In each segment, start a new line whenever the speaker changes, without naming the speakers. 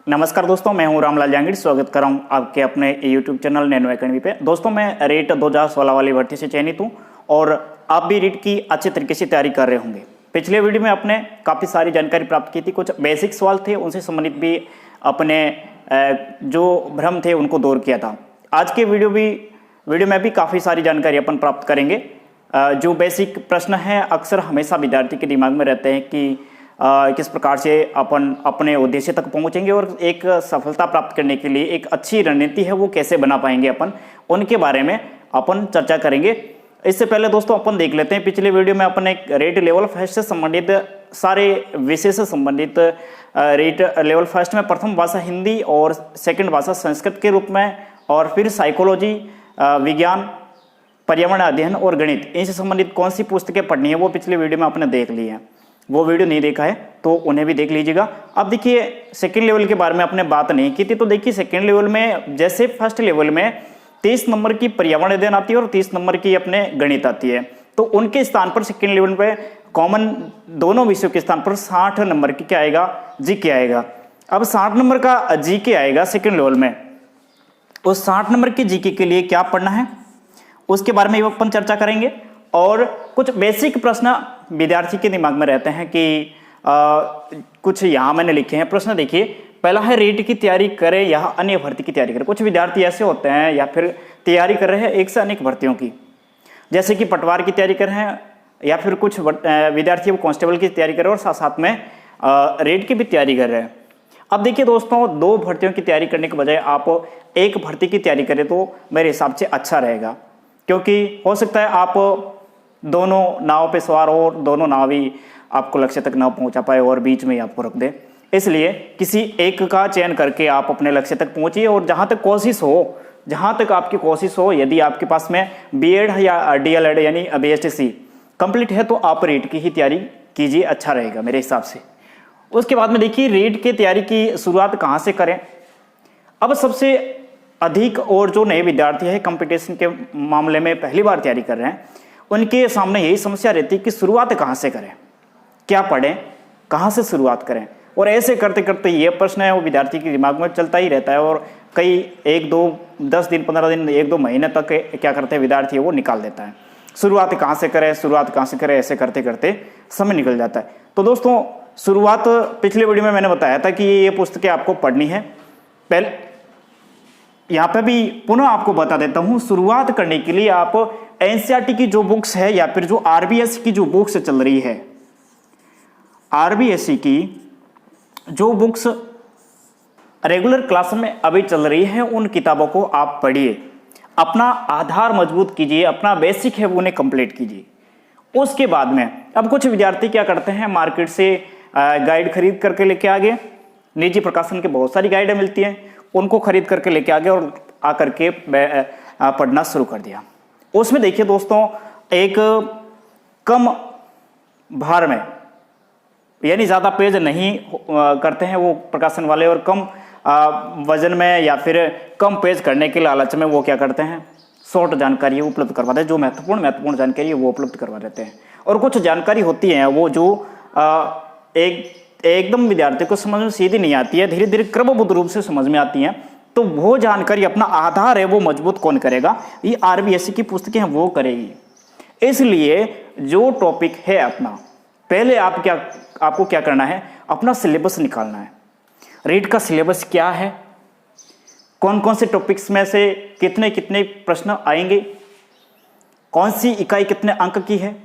नमस्कार दोस्तों, मैं हूं रामलाल जांगीर। स्वागत कर रहा हूं आपके अपने YouTube चैनल नैनो एकेडमी पे। दोस्तों, मैं रेट 2016 वाली भर्ती से चयनित हूं और आप भी रेट की अच्छे तरीके से तैयारी कर रहे होंगे। पिछले वीडियो में आपने काफ़ी सारी जानकारी प्राप्त की थी, कुछ बेसिक सवाल थे, उनसे संबंधित भी अपने जो भ्रम थे उनको दूर किया था। आज के वीडियो में भी काफ़ी सारी जानकारी अपन प्राप्त करेंगे। जो बेसिक प्रश्न है अक्सर हमेशा विद्यार्थी के दिमाग में रहते हैं कि किस प्रकार से अपन अपने उद्देश्य तक पहुंचेंगे और एक सफलता प्राप्त करने के लिए एक अच्छी रणनीति है वो कैसे बना पाएंगे अपन, उनके बारे में अपन चर्चा करेंगे। इससे पहले दोस्तों अपन देख लेते हैं, पिछले वीडियो में अपन एक रेट लेवल फर्स्ट से संबंधित सारे विषय से संबंधित रेट लेवल फर्स्ट में प्रथम भाषा हिंदी और सेकंड भाषा संस्कृत के रूप में, और फिर साइकोलॉजी, विज्ञान, पर्यावरण अध्ययन और गणित, इनसे संबंधित कौन सी पुस्तकें पढ़नी है वो पिछले वीडियो में आपने देख ली है। वो वीडियो नहीं देखा है तो उन्हें भी देख लीजिएगा। अब देखिए, सेकंड लेवल के बारे में आपने बात नहीं की थी, तो देखिए सेकंड लेवल में जैसे फर्स्ट लेवल में 30 नंबर की पर्यावरण अध्ययन आती है और 30 नंबर की अपने गणित आती है, तो उनके स्थान पर सेकंड लेवल पे कॉमन दोनों विषयों के स्थान पर 60 नंबर की क्या आएगा, जीके आएगा। अब 60 नंबर का जीके आएगा सेकंड लेवल में, उस 60 नंबर की जीके के लिए क्या पढ़ना है उसके बारे में अपन चर्चा करेंगे। और कुछ बेसिक प्रश्न विद्यार्थी के दिमाग में रहते हैं कि कुछ यहाँ मैंने लिखे हैं प्रश्न। देखिए, पहला है रेट की तैयारी करें या अन्य भर्ती की तैयारी करें। कुछ विद्यार्थी ऐसे होते हैं या फिर तैयारी कर रहे हैं एक से अनेक भर्तियों की, जैसे कि पटवार की तैयारी कर रहे हैं, या फिर कुछ विद्यार्थी वो कांस्टेबल की तैयारी कर रहे हैं और साथ साथ में रेट की भी तैयारी कर रहे हैं। अब देखिए दोस्तों, दो भर्तियों की तैयारी करने के बजाय आप एक भर्ती की तैयारी करें तो मेरे हिसाब से अच्छा रहेगा, क्योंकि हो सकता है आप दोनों नाव पे सवार हो और दोनों नाव ही आपको लक्ष्य तक ना पहुंचा पाए और बीच में ही आपको रख दे। इसलिए किसी एक का चयन करके आप अपने लक्ष्य तक पहुंचिए, और जहां तक आपकी कोशिश हो, यदि आपके पास में बीएड या डीएलएड यानी बीएसटीसी कंप्लीट है तो आप रेट की ही तैयारी कीजिए, अच्छा रहेगा मेरे हिसाब से। उसके बाद में देखिए, रेट की तैयारी की शुरुआत कहाँ से करें। अब सबसे अधिक और जो नए विद्यार्थी है कंपटीशन के मामले में पहली बार तैयारी कर रहे हैं, उनके सामने यही समस्या रहती है कि शुरुआत कहाँ से करें, क्या पढ़ें, कहाँ से शुरुआत करें। और ऐसे करते करते ये प्रश्न है वो विद्यार्थी के दिमाग में चलता ही रहता है, और कई 10 दिन 15 दिन 1-2 महीने तक क्या करते हैं विद्यार्थी वो निकाल देता है। शुरुआत कहाँ से करें, ऐसे करते करते समय निकल जाता है। तो दोस्तों, शुरुआत पिछले वीडियो में मैंने बताया था कि ये पुस्तकें आपको पढ़नी है। पहले यहाँ पे भी पुनः आपको बता देता हूँ, शुरुआत करने के लिए आप एनसीईआरटी की जो बुक्स है या फिर जो आरबीएससी की जो बुक्स चल रही है, आरबीएससी की जो बुक्स रेगुलर क्लास में अभी चल रही है, उन किताबों को आप पढ़िए, अपना आधार मजबूत कीजिए, अपना बेसिक है वो उन्हें कंप्लीट कीजिए। उसके बाद में अब कुछ विद्यार्थी क्या करते हैं, मार्केट से गाइड खरीद करके लेके आ गए, निजी प्रकाशन के बहुत सारी गाइडें मिलती हैं, उनको खरीद करके लेके आ गए और आकर के पढ़ना शुरू कर दिया। उसमें देखिए दोस्तों, एक कम भार में, यानी ज़्यादा पेज नहीं करते हैं वो प्रकाशन वाले, और कम वजन में या फिर कम पेज करने के लालच में वो क्या करते हैं, शॉर्ट जानकारी उपलब्ध करवाते हैं। जो महत्वपूर्ण जानकारी है वो उपलब्ध करवा देते हैं। और कुछ जानकारी होती है वो जो एकदम विद्यार्थी को समझ में सीधी नहीं आती है, धीरे धीरे क्रमबद्ध रूप से समझ में आती है। तो वो जानकारी, अपना आधार है वो मजबूत कौन करेगा, ये आरबीएससी की पुस्तकें हैं वो करेगी। इसलिए जो टॉपिक है अपना, पहले आपको क्या करना है, अपना सिलेबस निकालना है। रीट का सिलेबस क्या है, कौन कौन से टॉपिक्स में से कितने कितने प्रश्न आएंगे, कौन सी इकाई कितने अंक की है,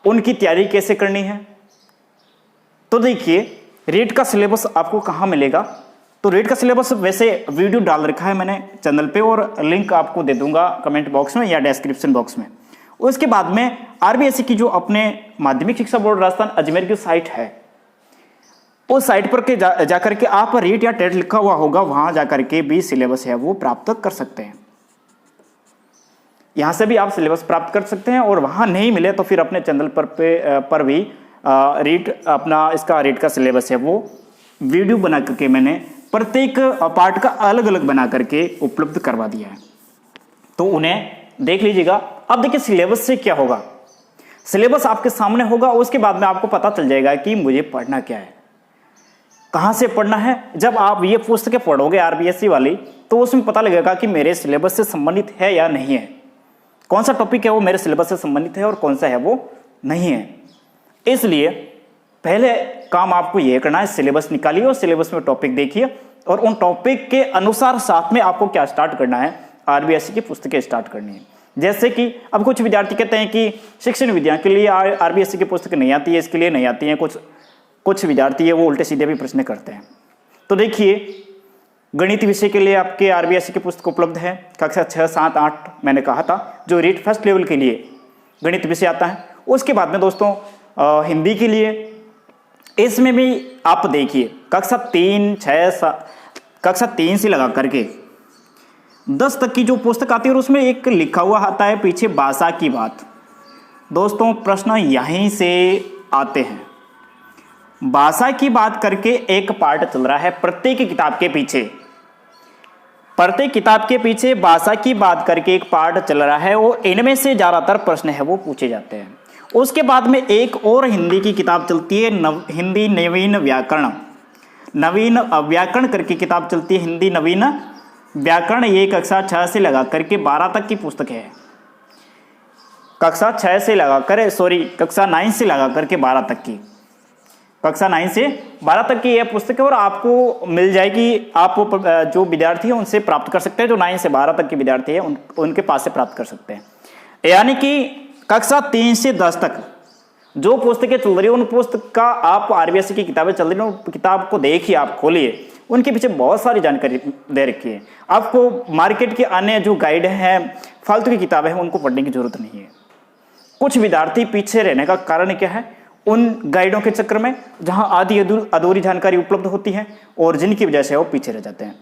उनकी तैयारी कैसे करनी है। तो देखिए, रीट का सिलेबस आपको कहाँ मिलेगा, तो रीट का सिलेबस वैसे वीडियो डाल रखा है मैंने चैनल पे, और लिंक आपको दे दूंगा कमेंट बॉक्स में या डिस्क्रिप्शन बॉक्स में। उसके बाद में आरबीएससी की जो अपने माध्यमिक शिक्षा बोर्ड राजस्थान अजमेर की साइट है, उस साइट पर के जाकर के आप रीट या टेट लिखा हुआ होगा, वहां जाकर के भी सिलेबस है वो प्राप्त कर सकते हैं। यहां से भी आप सिलेबस प्राप्त कर सकते हैं, और वहां नहीं मिले तो फिर अपने चैनल पर भी इसका रीट का सिलेबस है वो वीडियो बना करके मैंने प्रत्येक पार्ट का अलग अलग बना करके उपलब्ध करवा दिया है, तो उन्हें देख लीजिएगा। अब देखिए, सिलेबस से क्या होगा, सिलेबस आपके सामने होगा, उसके बाद में आपको पता चल जाएगा कि मुझे पढ़ना क्या है। कहाँ से पढ़ना है? जब आप ये पुस्तकें पढ़ोगे आरबीएससी वाली, तो उसमें पता लगेगा कि मेरे सिलेबस से संबंधित है या नहीं है, कौन सा टॉपिक है वो मेरे सिलेबस से संबंधित है और कौन सा है वो नहीं है। इसलिए पहले काम आपको यह करना है, सिलेबस निकालिए और सिलेबस में टॉपिक देखिए और उन टॉपिक के अनुसार साथ में आपको क्या स्टार्ट करना है, आरबीएससी की पुस्तकें स्टार्ट करनी है। जैसे कि अब कुछ विद्यार्थी कहते हैं कि शिक्षण विद्या के लिए आरबीएससी की पुस्तक नहीं आती है, इसके लिए नहीं आती है। कुछ विद्यार्थी है वो उल्टे सीधे भी प्रश्न करते हैं। तो देखिए, गणित विषय के लिए आपके आरबीएससी की पुस्तक उपलब्ध है, कक्षा 6, 7, 8 मैंने कहा था, जो रीट फर्स्ट लेवल के लिए गणित विषय आता है। उसके बाद में दोस्तों हिंदी के लिए, इसमें भी आप देखिए कक्षा 3, 6, कक्षा 3 से लगा करके 10 तक की जो पुस्तक आती है और उसमें एक लिखा हुआ आता है पीछे भाषा की बात। दोस्तों प्रश्न यहीं से आते हैं, भाषा की बात करके एक पार्ट चल रहा है प्रत्येक किताब के पीछे, प्रत्येक किताब के पीछे भाषा की बात करके एक पार्ट चल रहा है और इनमें से ज़्यादातर प्रश्न है वो पूछे जाते हैं। उसके बाद में एक और हिंदी की किताब चलती है, हिंदी नवीन व्याकरण, नवीन व्याकरण करके किताब चलती है, हिंदी नवीन व्याकरण। ये कक्षा 6 से लगा करके 12 तक की पुस्तक है, कक्षा 6 से लगा कर कक्षा 9 से लगा करके 12 तक की, कक्षा 9 से 12 तक की यह पुस्तक है और आपको मिल जाएगी। आप जो विद्यार्थी हैं उनसे प्राप्त कर सकते हैं, जो 9 से 12 तक के विद्यार्थी हैं उनके पास से प्राप्त कर सकते हैं। यानी कि कक्षा 3 से 10 तक जो पुस्तकें चल रही है उन पुस्तक का आप आरबीएससी की किताबें चल रही है, उन किताब को देखिए, आप खोलिए, उनके पीछे बहुत सारी जानकारी दे रखी है। आपको मार्केट के अन्य जो गाइड हैं, फालतू की किताबें हैं, उनको पढ़ने की जरूरत नहीं है। कुछ विद्यार्थी पीछे रहने का कारण क्या है? उन गाइडों के चक्कर में जहां आधी अधूरी जानकारी उपलब्ध होती है और जिनकी वजह से वो पीछे रह जाते हैं।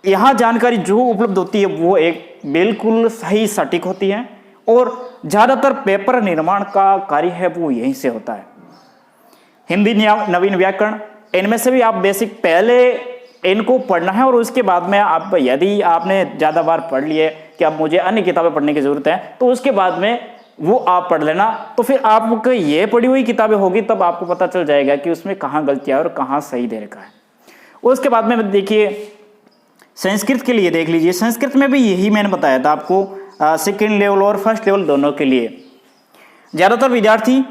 यहां जानकारी जो उपलब्ध होती है वो एक बिल्कुल सही सटीक होती है और ज्यादातर पेपर निर्माण का कार्य है वो यहीं से होता है। हिंदी नवीन व्याकरण, इनमें से भी आप बेसिक पहले इनको पढ़ना है और उसके बाद में आप, यदि आपने ज़्यादा बार पढ़ लिए कि अब मुझे अन्य किताबें पढ़ने की जरूरत है, तो उसके बाद में वो आप पढ़ लेना। तो फिर आपको ये पढ़ी हुई किताबें होगी तब आपको पता चल जाएगा कि उसमें कहाँ गलतियाँ और कहाँ सही दे रखा है। उसके बाद में देखिए संस्कृत के लिए देख लीजिए, संस्कृत में भी यही मैंने बताया था आपको, सेकेंड लेवल और फर्स्ट लेवल दोनों के लिए। ज़्यादातर विद्यार्थी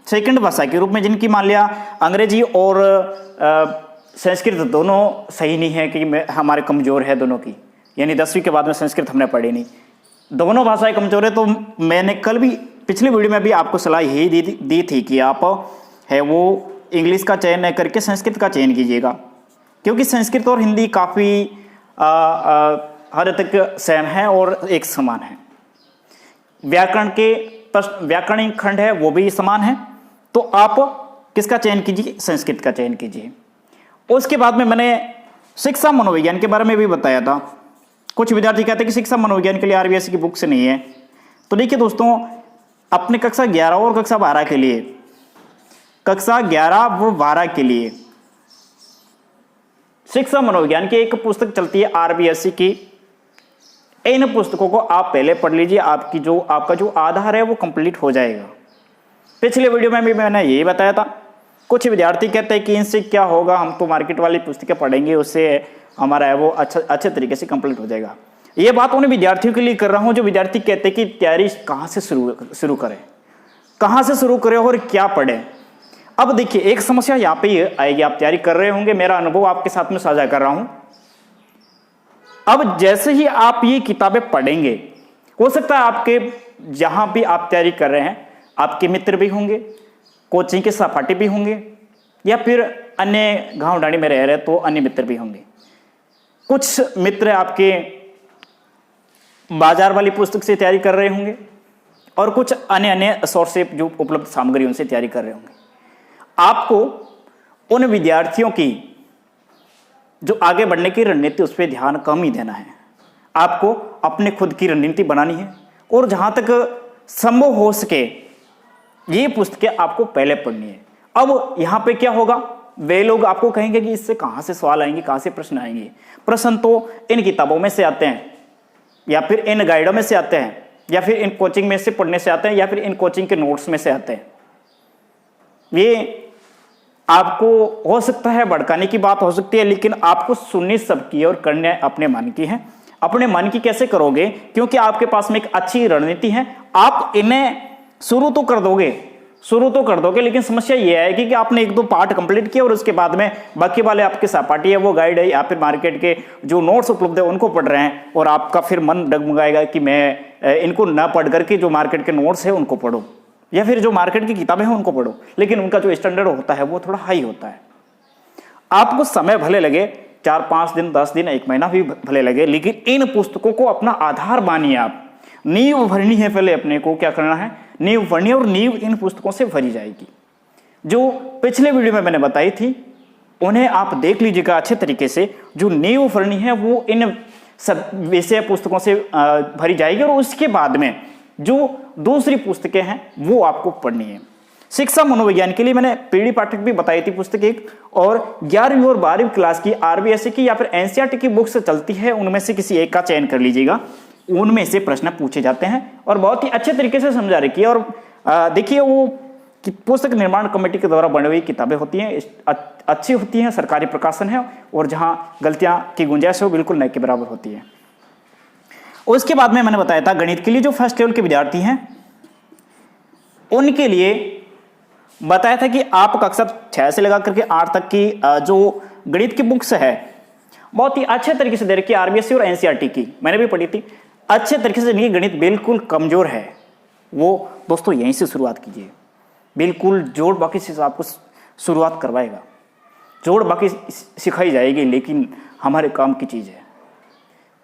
सेकंड भाषा के रूप में जिनकी मान लिया अंग्रेजी और संस्कृत दोनों सही नहीं है कि हमारे कमज़ोर है दोनों की, यानी 10वीं के बाद में संस्कृत हमने पढ़ी नहीं, दोनों भाषाएं कमज़ोर है। तो मैंने कल भी पिछली वीडियो में भी आपको सलाह यही दी थी कि आप है वो इंग्लिश का चयन न करके संस्कृत का चयन कीजिएगा, क्योंकि संस्कृत और हिंदी काफ़ी हद तक सेम है और एक समान है। व्याकरणिक खंड है वो भी समान है। तो आप किसका चयन कीजिए? संस्कृत का चयन कीजिए। उसके बाद में मैंने शिक्षा मनोविज्ञान के बारे में भी बताया था। कुछ विद्यार्थी कहते हैं कि शिक्षा मनोविज्ञान के लिए आरबीएससी की बुक से नहीं है। तो देखिए दोस्तों, अपने कक्षा 11 और कक्षा 12 के लिए, कक्षा 11 व 12 के लिए शिक्षा मनोविज्ञान की एक पुस्तक चलती है आरबीएससी की। इन पुस्तकों को आप पहले पढ़ लीजिए, आपका जो आधार है वो कंप्लीट हो जाएगा। पिछले वीडियो में भी मैंने यही बताया था। कुछ विद्यार्थी कहते हैं कि इनसे क्या होगा, हम तो मार्केट वाली पुस्तकें पढ़ेंगे, उससे हमारा है वो अच्छे तरीके से कंप्लीट हो जाएगा। ये बात उन विद्यार्थियों के लिए कर रहा हूं जो विद्यार्थी कहते हैं कि तैयारी कहाँ से शुरू करें, कहाँ से शुरू करें और क्या पढ़ें। अब देखिए, एक समस्या यहाँ पे ये आएगी, आप तैयारी कर रहे होंगे, मेरा अनुभव आपके साथ में साझा कर रहा हूं। अब जैसे ही आप ये किताबें पढ़ेंगे, हो सकता है आपके जहां भी आप तैयारी कर रहे हैं आपके मित्र भी होंगे, कोचिंग के सहपाठी भी होंगे, या फिर अन्य गांव डाणी में रह रहे तो अन्य मित्र भी होंगे। कुछ मित्र आपके बाजार वाली पुस्तक से तैयारी कर रहे होंगे और कुछ अन्य सोर्स से जो उपलब्ध सामग्री उनसे तैयारी कर रहे होंगे। आपको उन विद्यार्थियों की जो आगे बढ़ने की रणनीति, उस पर ध्यान कम ही देना है। आपको अपने खुद की रणनीति बनानी है और जहां तक संभव हो सके ये पुस्तकें आपको पहले पढ़नी है। अब यहां पे क्या होगा, वे लोग आपको कहेंगे कि इससे कहां से सवाल आएंगे, कहां से प्रश्न आएंगे। प्रश्न तो इन किताबों में से आते हैं, या फिर इन गाइडों में से आते हैं, या फिर इन कोचिंग में से पढ़ने से आते हैं, या फिर इन कोचिंग के नोट्स में से आते हैं। ये आपको हो सकता है भड़काने की बात हो सकती है, लेकिन आपको सुननी सबकी है और करने अपने मन की है। अपने मन की कैसे करोगे, क्योंकि आपके पास में एक अच्छी रणनीति है, आप इन्हें शुरू तो कर दोगे, लेकिन समस्या यह आएगी कि आपने 1-2 पार्ट कंप्लीट किया और उसके बाद में बाकी वाले आपके सहपाठी है, वो गाइड है या फिर मार्केट के जो नोट्स उपलब्ध है उनको पढ़ रहे हैं, और आपका फिर मन डगमगाएगा कि मैं इनको ना पढ़ करके जो मार्केट के नोट्स है उनको पढ़ो, या फिर जो मार्केट की किताबें हैं उनको पढ़ो, लेकिन उनका जो स्टैंडर्ड होता है वो थोड़ा हाई होता है। आपको समय भले लगे 4-5 दिन, 10 दिन, 1 महीना भी भले लगे, लेकिन इन पुस्तकों को अपना आधार मानिए। आप नींव भरनी है, पहले अपने को क्या करना है, नींव भरनी है, और नींव इन पुस्तकों से भरी जाएगी। जो पिछले वीडियो में मैंने बताई थी उन्हें आप देख लीजिएगा अच्छे तरीके से। जो नींव भरनी है वो इन सब विषय पुस्तकों से भरी जाएगी, और उसके बाद में जो दूसरी पुस्तकें हैं वो आपको पढ़नी है। शिक्षा मनोविज्ञान के लिए मैंने पीडी पाठक भी बताई थी पुस्तक एक, और 11वीं और 12वीं क्लास की आरबीएससी की या फिर एनसीईआरटी की बुक्स चलती है, उनमें से किसी एक का चयन कर लीजिएगा। उनमें से प्रश्न पूछे जाते हैं और बहुत ही अच्छे तरीके से समझा रखी है। और देखिए, वो पुस्तक निर्माण कमेटी के द्वारा बनी हुई किताबें होती हैं, अच्छी होती हैं, सरकारी प्रकाशन है, और जहां गलतियां की गुंजाइश हो बिल्कुल नए के बराबर होती है। उसके बाद में मैंने बताया था गणित के लिए जो फर्स्ट लेवल के विद्यार्थी हैं उनके लिए बताया था कि आप कक्षा 6 से लगा करके 8 तक की जो गणित की बुक्स है बहुत ही अच्छे तरीके से दे रखी है। आरबीएससी और एनसीईआरटी की मैंने भी पढ़ी थी, अच्छे तरीके से। नहीं, गणित बिल्कुल कमजोर है, वो दोस्तों यहीं से शुरुआत कीजिए। बिल्कुल जोड़ बाकी से आपको शुरुआत करवाएगा, जोड़ बाकी सिखाई जाएगी, लेकिन हमारे काम की चीज है,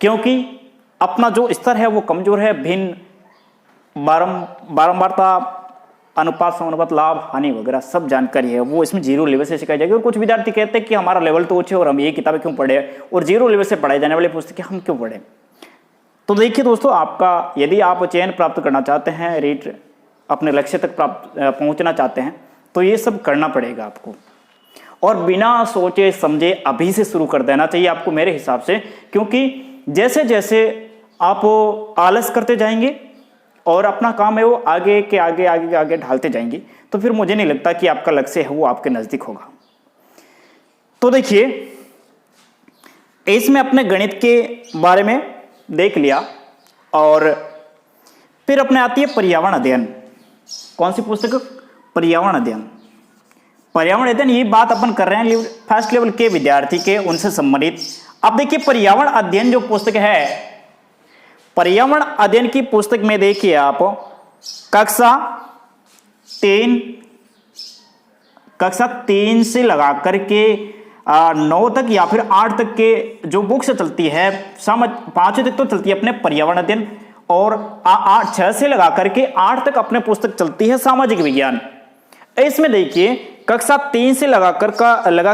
क्योंकि अपना जो स्तर है वो कमजोर है। भिन्न बारंबारता, अनुपात, समानुपात, लाभ, हानि वगैरह सब जानकारी है वो इसमें 0 लेवल से सिखाई जाएगी। और कुछ विद्यार्थी कहते हैं कि हमारा लेवल तो ऊंचे और हम ये किताबें क्यों पढ़े, और 0 लेवल से पढ़ाई जाने वाली पुस्तकें हम क्यों पढ़े। तो देखिए दोस्तों, आपका यदि आप चयन प्राप्त करना चाहते हैं, रेट अपने लक्ष्य तक पहुंचना चाहते हैं, तो ये सब करना पड़ेगा आपको, और बिना सोचे समझे अभी से शुरू कर देना चाहिए आपको मेरे हिसाब से। क्योंकि जैसे जैसे आप आलस करते जाएंगे और अपना काम है वो आगे के आगे ढालते जाएंगे, तो फिर मुझे नहीं लगता कि आपका लक्ष्य है वो आपके नजदीक होगा। तो देखिए, इसमें अपने गणित के बारे में देख लिया, और फिर अपने आती है पर्यावरण अध्ययन। कौन सी पुस्तक? पर्यावरण अध्ययन। पर्यावरण अध्ययन, ये बात अपन कर रहे हैं फर्स्ट लेवल के विद्यार्थी के, उनसे संबंधित। अब देखिए, पर्यावरण अध्ययन जो पुस्तक है, पर्यावरण अध्ययन की पुस्तक में देखिए आप कक्षा 3 से लगा करके 9 तक या फिर 8 तक के जो बुक्स चलती है, 5 तक तो चलती है अपने पर्यावरण अध्ययन, और 6 से लगा करके 8 तक अपने पुस्तक चलती है सामाजिक विज्ञान। इसमें देखिए कक्षा 3 से लगा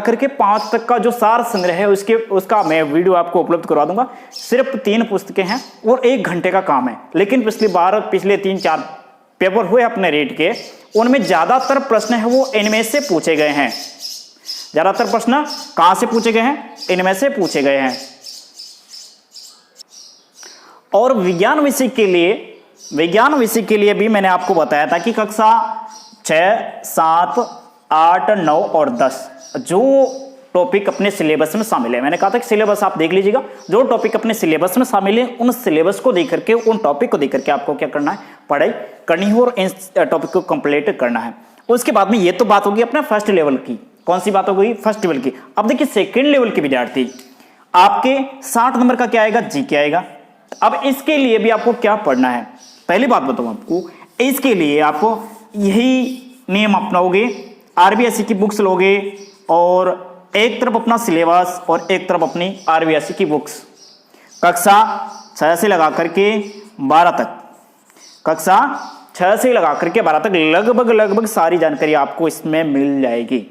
करके 5 तक का जो सार संग्रह है उसका मैं वीडियो आपको उपलब्ध करवा दूंगा। सिर्फ 3 पुस्तकें हैं और 1 घंटे का काम है, लेकिन पिछले 3-4 पेपर हुए अपने रेट के, उनमें ज्यादातर प्रश्न है वो इनमें से पूछे गए हैं। ज्यादातर प्रश्न कहां से पूछे गए हैं? इनमें से पूछे गए हैं। और विज्ञान विषय के लिए भी मैंने आपको बताया था कि कक्षा 6, 7, 8, 9 और 10 जो टॉपिक अपने सिलेबस में शामिल है, मैंने कहा था कि सिलेबस आप देख लीजिएगा, जो टॉपिक अपने सिलेबस में शामिल है उन सिलेबस को देख करके, उन टॉपिक को देख करके आपको क्या करना है, पढ़ाई करनी है और इन टॉपिक को कंप्लीट करना है। उसके बाद में ये तो बात होगी अपने फर्स्ट लेवल की। कौन सी बात हो गई? फर्स्ट लेवल की। अब देखिए, सेकेंड लेवल के विद्यार्थी, आपके 60 नंबर का क्या आएगा? जीके आएगा। अब इसके लिए भी आपको क्या पढ़ना है? पहली बात बताऊं आपको, इसके लिए आपको यही नियम अपनाओगे, आरबीएससी की बुक्स लोगे, और एक तरफ अपना सिलेबस और एक तरफ अपनी आरबीएससी की बुक्स, कक्षा 6 से लगा करके 12 तक, कक्षा 6 से लगा करके 12 तक लगभग सारी जानकारी आपको इसमें मिल जाएगी।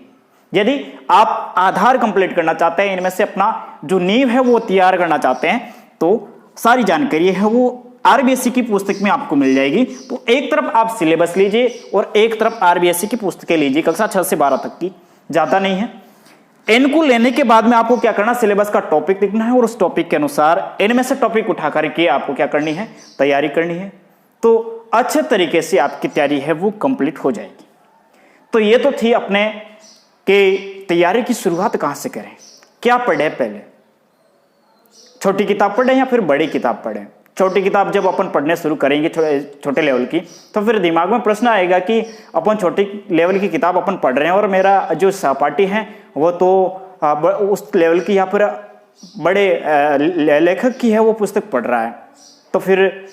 यदि आप आधार कंप्लीट करना चाहते हैं, इनमें से अपना जो नींव है वो तैयार करना चाहते हैं, तो सारी जानकारी है वो आरबीएससी की पुस्तक में आपको मिल जाएगी। तो एक तरफ आप सिलेबस लीजिए और एक तरफ आरबीएससी की पुस्तकें लीजिए, कक्षा 6 से 12 तक की, ज्यादा नहीं है। इनको लेने के बाद में आपको क्या करना, सिलेबस का टॉपिक लिखना है और उस टॉपिक के अनुसार इनमें से टॉपिक उठा करके आपको क्या करनी है, तैयारी करनी है। तो अच्छे तरीके से आपकी तैयारी है वो कंप्लीट हो जाएगी। तो ये तो थी अपने कि तैयारी की शुरुआत कहाँ से करें, क्या पढ़े पहले, छोटी किताब पढ़ें या फिर बड़ी किताब पढ़ें। छोटी किताब जब अपन पढ़ने शुरू करेंगे छोटे लेवल की, तो फिर दिमाग में प्रश्न आएगा कि अपन छोटी लेवल की किताब अपन पढ़ रहे हैं और मेरा जो सहपाठी है वो तो उस लेवल की या फिर बड़े लेखक की है वो पुस्तक पढ़ रहा है, तो फिर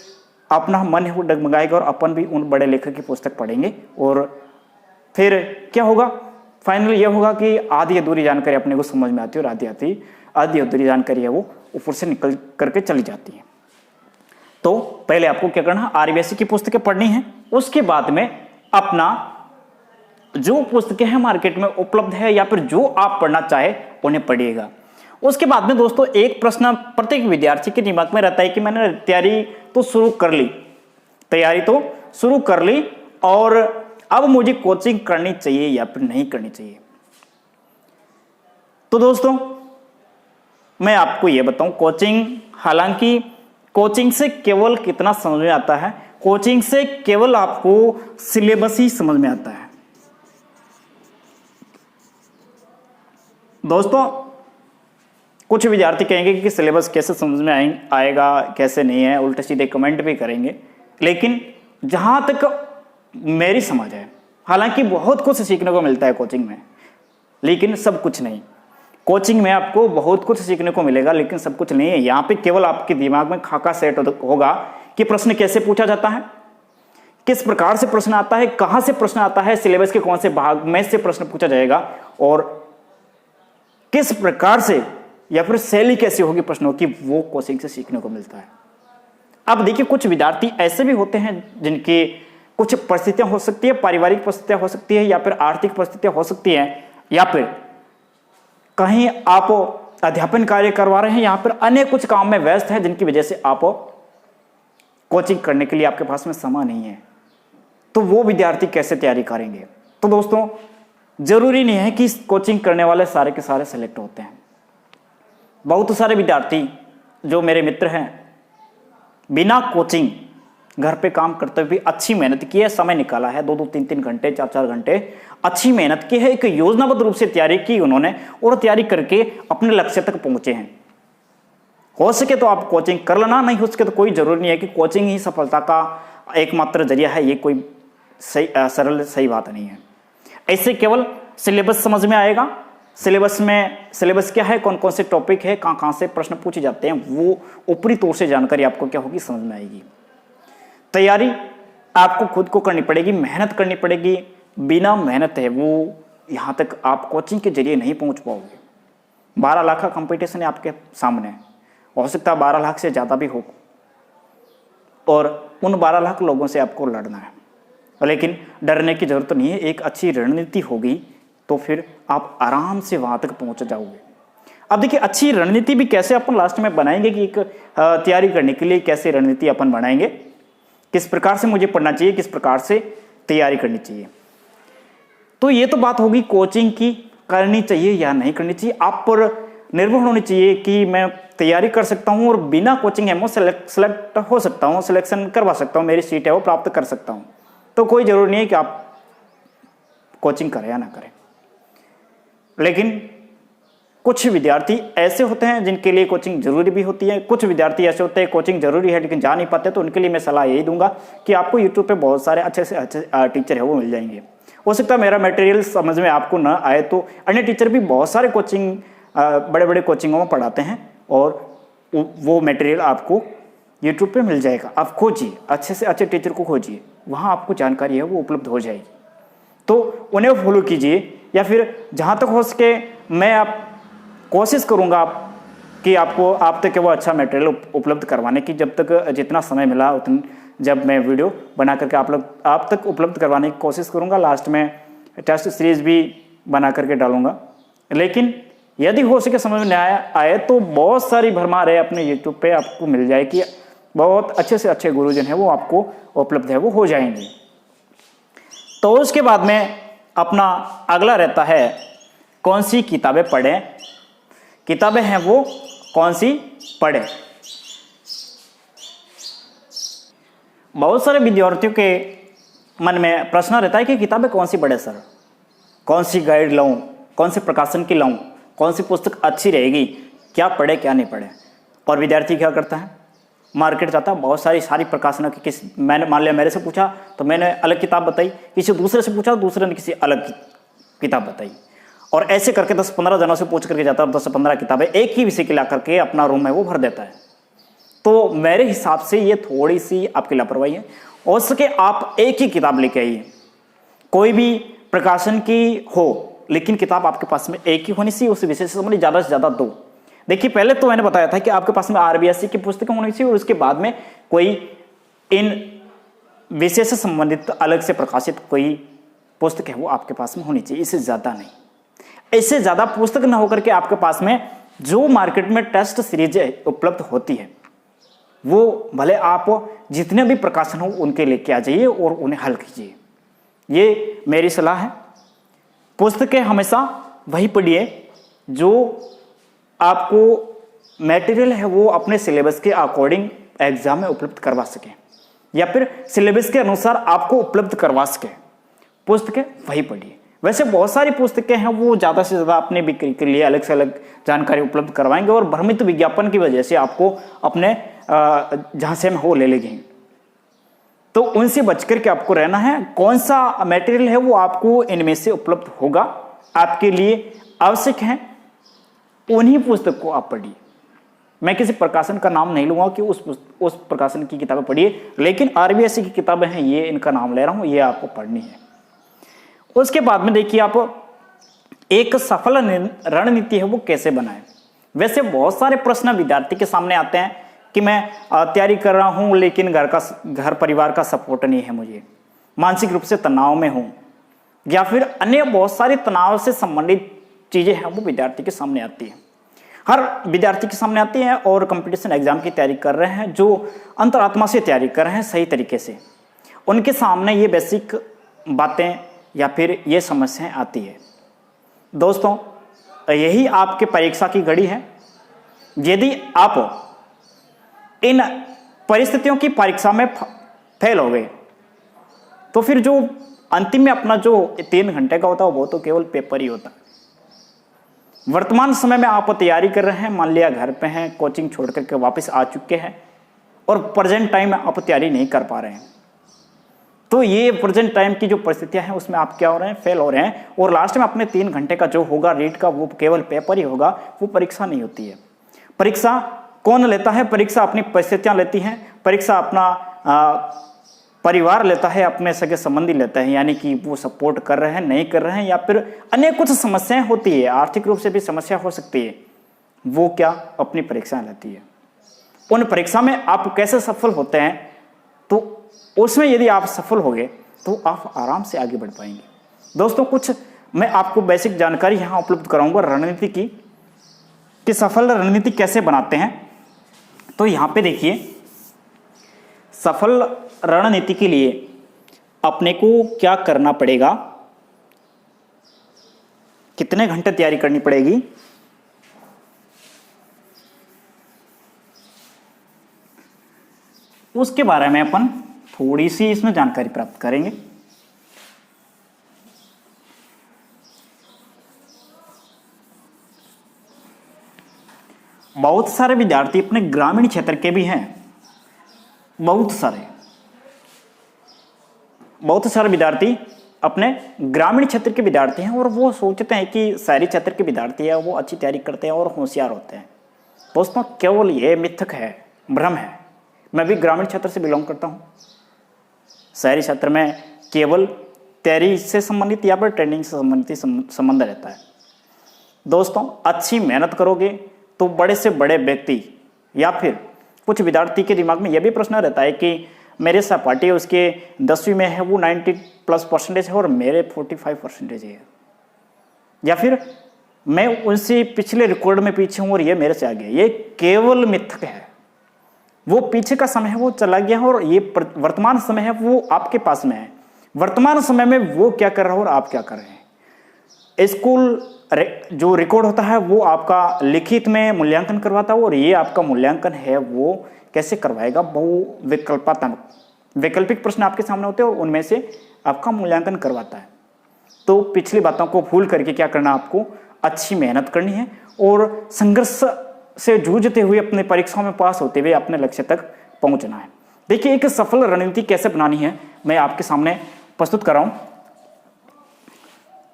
अपना मन है वो डगमगाएगा और अपन भी उन बड़े लेखक की पुस्तक पढ़ेंगे और फिर क्या होगा, फाइनल ये होगा कि आधी अधूरी जानकारी अपने को समझ में आती है और आधी अधूरी जानकारी है वो ऊपर से निकल करके चली जाती है। तो पहले आपको क्या करना है, आरबीएससी की पुस्तकें पढ़नी है, उसके बाद में अपना जो पुस्तकें हैं मार्केट में उपलब्ध है या फिर जो आप पढ़ना चाहे उन्हें पढ़िएगा। उसके बाद में दोस्तों एक प्रश्न प्रत्येक विद्यार्थी के दिमाग में रहता है कि मैंने तैयारी तो शुरू कर ली और अब मुझे कोचिंग करनी चाहिए या फिर नहीं करनी चाहिए। तो दोस्तों मैं आपको यह बताऊं, हालांकि कोचिंग से केवल कितना समझ में आता है, कोचिंग से केवल आपको सिलेबस ही समझ में आता है। दोस्तों कुछ विद्यार्थी कहेंगे कि सिलेबस कैसे समझ में आएगा, कैसे नहीं है, उल्टे सीधे कमेंट भी करेंगे, लेकिन जहां तक मेरी समझ है, हालांकि बहुत कुछ सीखने को मिलता है कोचिंग में, लेकिन सब कुछ नहीं। कोचिंग में आपको बहुत कुछ सीखने को मिलेगा लेकिन सब कुछ नहीं है। यहाँ पे केवल आपके दिमाग में खाका सेट होगा कि प्रश्न कैसे पूछा जाता है, किस प्रकार से प्रश्न आता है, कहां से प्रश्न आता है, सिलेबस के कौन से भाग में से प्रश्न पूछा जाएगा और किस प्रकार से या फिर शैली कैसी होगी प्रश्नों की, वो कोचिंग से सीखने को मिलता है। अब देखिए कुछ विद्यार्थी ऐसे भी होते हैं जिनकी कुछ परिस्थितियां हो सकती है, पारिवारिक परिस्थितियां हो सकती है या फिर आर्थिक परिस्थितियां हो सकती हैं, या फिर कहीं आप अध्यापन कार्य करवा रहे हैं, यहां पर अन्य कुछ काम में व्यस्त है जिनकी वजह से आप कोचिंग करने के लिए आपके पास में समय नहीं है। तो वो विद्यार्थी कैसे तैयारी करेंगे? तो दोस्तों जरूरी नहीं है कि कोचिंग करने वाले सारे के सारे सेलेक्ट होते हैं। बहुत सारे विद्यार्थी जो मेरे मित्र हैं बिना कोचिंग घर पे काम करते हुए भी अच्छी मेहनत की है, समय निकाला है, 2-2, 3-3 घंटे, 4-4 घंटे अच्छी मेहनत की है, एक योजनाबद्ध रूप से तैयारी की उन्होंने और तैयारी करके अपने लक्ष्य तक पहुंचे हैं। हो सके तो आप कोचिंग कर लेना, नहीं हो सके तो कोई जरूरी नहीं है कि कोचिंग ही सफलता का एकमात्र जरिया है, ये कोई सही बात नहीं है। ऐसे केवल सिलेबस समझ में आएगा, सिलेबस क्या है, कौन कौन से टॉपिक है, कहां से प्रश्न पूछे जाते हैं, वो ऊपरी तौर से जानकारी आपको क्या होगी, समझ में आएगी। तैयारी आपको खुद को करनी पड़ेगी, मेहनत करनी पड़ेगी। बिना मेहनत है वो यहां तक आप कोचिंग के जरिए नहीं पहुंच पाओगे। 12 लाख का कंपटीशन है आपके सामने, हो सकता है 12 लाख से ज्यादा भी हो और उन 12 लाख लोगों से आपको लड़ना है, लेकिन डरने की जरूरत नहीं है। एक अच्छी रणनीति होगी तो फिर आप आराम से वहां तक पहुंच जाओगे। अब देखिए अच्छी रणनीति भी कैसे अपन लास्ट में बनाएंगे कि एक तैयारी करने के लिए कैसे रणनीति अपन बनाएंगे, किस प्रकार से मुझे पढ़ना चाहिए, किस प्रकार से तैयारी करनी चाहिए। तो ये तो बात होगी कोचिंग की, करनी चाहिए या नहीं करनी चाहिए, आप पर निर्भर होनी चाहिए कि मैं तैयारी कर सकता हूं और बिना कोचिंग है सेलेक्ट हो सकता हूं, सिलेक्शन करवा सकता हूं, मेरी सीट है वो प्राप्त कर सकता हूं। तो कोई जरूरी नहीं है कि आप कोचिंग करें या ना करें। लेकिन कुछ विद्यार्थी ऐसे होते हैं जिनके लिए कोचिंग जरूरी भी होती है, कुछ विद्यार्थी ऐसे होते हैं कोचिंग जरूरी है लेकिन जा नहीं पाते, तो उनके लिए मैं सलाह यही दूंगा कि आपको यूट्यूब पे बहुत सारे अच्छे से अच्छे टीचर है वो मिल जाएंगे। हो सकता है मेरा मटेरियल समझ में आपको ना आए तो अन्य टीचर भी बहुत सारे कोचिंग बड़े बड़े कोचिंगों में पढ़ाते हैं और वो मटेरियल आपको यूट्यूब पे मिल जाएगा। आप खोजिए, अच्छे से अच्छे टीचर को खोजिए, वहाँ आपको जानकारी है वो उपलब्ध हो जाएगी, तो उन्हें फॉलो कीजिए। या फिर जहाँ तक हो सके मैं आप कोशिश करूँगा कि आपको आप तक वो अच्छा मटेरियल उपलब्ध करवाने की, जब तक जितना समय मिला उतना जब मैं वीडियो बना करके आप तक उपलब्ध करवाने की कोशिश करूँगा। लास्ट में टेस्ट सीरीज भी बना करके डालूंगा। लेकिन यदि हो सके समझ में आए तो बहुत सारी भरमार है अपने यूट्यूब पे आपको मिल जाएगी, बहुत अच्छे से अच्छे गुरुजन है वो आपको उपलब्ध है वो हो जाएंगे। तो उसके बाद में अपना अगला रहता है कौन सी किताबें पढ़ें, किताबें हैं वो कौन सी पढ़ें। बहुत सारे विद्यार्थियों के मन में प्रश्न रहता है कि किताबें कौन सी पढ़े सर, कौन सी गाइड लऊं, कौन से प्रकाशन की लाऊं, कौन सी पुस्तक अच्छी रहेगी, क्या पढ़े क्या नहीं पढ़े। और विद्यार्थी क्या करता है, मार्केट जाता है, बहुत सारी प्रकाशनों की मैंने मान लिया मेरे से पूछा तो मैंने अलग किताब बताई, किसी दूसरे से पूछा दूसरे ने किसी अलग किताब बताई, और ऐसे करके 10-15 जनों से पूछ करके जाता है। 10-15 किताबें एक ही विषय की ला करके अपना रूम में वो भर देता है। तो मेरे हिसाब से ये थोड़ी सी आपकी लापरवाही है। हो सके आप एक ही किताब लेके आइए, कोई भी प्रकाशन की हो, लेकिन किताब आपके पास में एक ही होनी चाहिए, उस विषय से संबंधित ज़्यादा से ज़्यादा 2। देखिए पहले तो मैंने बताया था कि आपके पास में आरबीएससी की पुस्तकें होनी चाहिए और उसके बाद में कोई इन विषय से संबंधित अलग से प्रकाशित कोई पुस्तक है वो आपके पास में होनी चाहिए, इससे ज़्यादा नहीं। इससे ज़्यादा पुस्तक न होकर के आपके पास में जो मार्केट में टेस्ट सीरीज उपलब्ध होती है वो भले आप जितने भी प्रकाशन हो उनके लेके आ जाइए और उन्हें हल कीजिए, ये मेरी सलाह है। पुस्तकें हमेशा वही पढ़िए जो आपको मटेरियल है वो अपने सिलेबस के अकॉर्डिंग एग्जाम में उपलब्ध करवा सके या फिर सिलेबस के अनुसार आपको उपलब्ध करवा सके, पुस्तकें वही पढ़िए। वैसे बहुत सारी पुस्तकें हैं वो ज़्यादा से ज़्यादा अपने बिक्री के लिए अलग से अलग जानकारी उपलब्ध करवाएंगे और भ्रमित विज्ञापन की वजह से आपको अपने झांसे में हो ले लेंगे। तो उनसे बच करके आपको रहना है। कौन सा मटेरियल है वो आपको इनमें से उपलब्ध होगा, आपके लिए आवश्यक है, उन्हीं पुस्तक को आप पढ़िए। मैं किसी प्रकाशन का नाम नहीं लूंगा कि उस प्रकाशन की किताबें पढ़िए, लेकिन आरबीएससी की किताबें हैं ये इनका नाम ले रहा हूं, ये आपको पढ़नी है। उसके बाद में देखिए आप एक सफल रणनीति है वो कैसे बनाएं। वैसे बहुत सारे प्रश्न विद्यार्थी के सामने आते हैं कि मैं तैयारी कर रहा हूं लेकिन घर परिवार का सपोर्ट नहीं है, मुझे मानसिक रूप से तनाव में हूं, या फिर अन्य बहुत सारे तनाव से संबंधित चीजें हैं वो विद्यार्थी के सामने आती है। हर विद्यार्थी के सामने आती हैं और कंपटीशन एग्जाम की तैयारी कर रहे हैं, जो अंतरात्मा से तैयारी कर रहे हैं सही तरीके से, उनके सामने ये बेसिक बातें या फिर ये समस्याएं आती है। दोस्तों यही आपके परीक्षा की घड़ी है। यदि आप इन परिस्थितियों की परीक्षा में फेल हो गए तो फिर जो अंतिम में अपना जो 3 घंटे का होता है वो तो केवल पेपर ही होता है। वर्तमान समय में आप तैयारी कर रहे हैं, मान लिया घर पे हैं, कोचिंग छोड़ करके वापस आ चुके हैं और प्रेजेंट टाइम में आप तैयारी नहीं कर पा रहे हैं, तो ये प्रेजेंट टाइम की जो परिस्थितियां हैं उसमें आप क्या हो रहे हैं, फेल हो रहे हैं। और लास्ट में अपने 3 घंटे का जो होगा रीड का वो केवल पेपर ही होगा, वो परीक्षा नहीं होती है। परीक्षा कौन लेता है? परीक्षा अपनी परिस्थितियां लेती हैं, परीक्षा अपना परिवार लेता है, अपने सगे संबंधी लेता है, यानी कि वो सपोर्ट कर रहे हैं नहीं कर रहे हैं, या फिर अन्य कुछ समस्याएं होती है, आर्थिक रूप से भी समस्या हो सकती है, वो क्या अपनी परीक्षा लेती है। उन परीक्षा में आप कैसे सफल होते हैं, तो उसमें यदि आप सफल हो गए तो आप आराम से आगे बढ़ पाएंगे। दोस्तों कुछ मैं आपको बेसिक जानकारी यहाँ उपलब्ध कराऊंगा रणनीति की, कि सफल रणनीति कैसे बनाते हैं। तो यहाँ पे देखिए, सफल रणनीति के लिए अपने को क्या करना पड़ेगा, कितने घंटे तैयारी करनी पड़ेगी, उसके बारे में अपन थोड़ी सी इसमें जानकारी प्राप्त करेंगे। बहुत सारे विद्यार्थी अपने ग्रामीण क्षेत्र के भी हैं, बहुत सारे विद्यार्थी अपने ग्रामीण क्षेत्र के विद्यार्थी हैं और वो सोचते हैं कि शहरी क्षेत्र के विद्यार्थी है वो अच्छी तैयारी करते हैं और होशियार होते हैं। दोस्तों केवल ये मिथक है, भ्रम है। मैं भी ग्रामीण क्षेत्र से बिलोंग करता हूँ। शहरी क्षेत्र में केवल तैयारी से संबंधित या फिर ट्रेनिंग से संबंधित संबंध रहता है। दोस्तों अच्छी मेहनत करोगे तो बड़े से बड़े व्यक्ति, या फिर कुछ विद्यार्थी के दिमाग में यह भी प्रश्न रहता है कि मेरे सहपाठी उसके 10वीं में है वो 90+% है और मेरे 45% है, या फिर मैं उनसे पिछले रिकॉर्ड में पीछे हूँ और ये मेरे से आगे। ये केवल मिथक है। वो पीछे का समय है वो चला गया है और ये वर्तमान समय है वो आपके पास में है। वर्तमान समय में वो क्या कर रहा है और आप क्या कर रहे हैं। स्कूल जो रिकॉर्ड होता है वो आपका लिखित में मूल्यांकन करवाता है और ये आपका मूल्यांकन है वो कैसे करवाएगा, बहु वैकल्पिक प्रश्न आपके सामने होते हैं और उनमें से आपका मूल्यांकन करवाता है। तो पिछली बातों को भूल करके क्या करना, आपको अच्छी मेहनत करनी है और संघर्ष से जूझते हुए अपने परीक्षाओं में पास होते हुए अपने लक्ष्य तक पहुंचना है। देखिए, एक सफल रणनीति कैसे बनानी है मैं आपके सामने प्रस्तुत कर रहा हूं।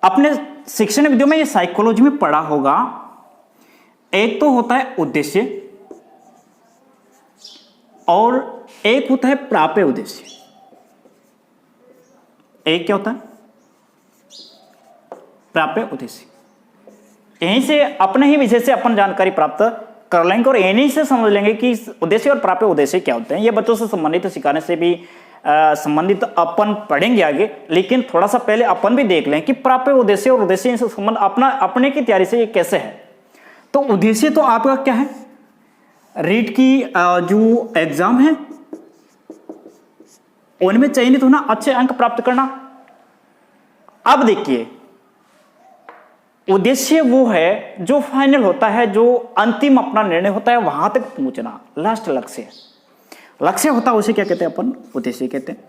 अपने शिक्षण विधियों में, ये साइकोलॉजी में पढ़ा होगा, एक तो होता है उद्देश्य और एक होता है प्राप्य उद्देश्य। एक क्या होता है? प्राप्य उद्देश्य। यहीं से अपने ही विषय से अपन जानकारी प्राप्त कर लेंगे और यहीं से समझ लेंगे कि उद्देश्य और प्राप्य उद्देश्य क्या होते हैं। ये बच्चों से संबंधित सिखाने से भी संबंधित अपन पढ़ेंगे आगे, लेकिन थोड़ा सा पहले अपन भी देख लें कि प्राप्य उद्देश्य और उद्देश्य से संबंध अपने की तैयारी से ये कैसे है। तो उद्देश्य तो आपका क्या है? रीट की जो एग्जाम है उनमें चयनित होना, अच्छे अंक प्राप्त करना। अब देखिए, उद्देश्य वो है जो फाइनल होता है, जो अंतिम अपना निर्णय होता है, वहां तक पहुंचना, लास्ट लक्ष्य। लक्ष्य होता है उसे क्या कहते हैं अपन? उद्देश्य कहते हैं।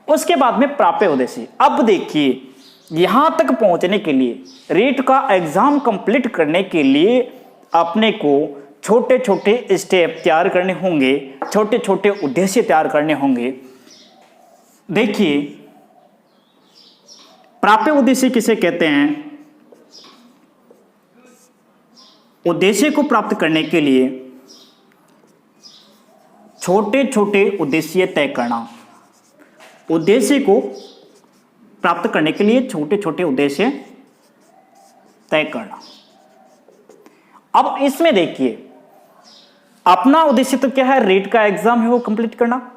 उसके बाद में प्राप्य उद्देश्य। अब देखिए, यहां तक पहुंचने के लिए, रीट का एग्जाम कंप्लीट करने के लिए अपने को छोटे छोटे स्टेप तैयार करने होंगे, छोटे छोटे उद्देश्य तैयार करने होंगे। देखिए, प्राप्य उद्देश्य किसे कहते हैं? उद्देश्य को प्राप्त करने के लिए छोटे छोटे उद्देश्य तय करना। उद्देश्य को प्राप्त करने के लिए छोटे छोटे उद्देश्य तय करना। अब इसमें देखिए, अपना उद्देश्य तो क्या है? रीट का एग्जाम है वो कंप्लीट करना,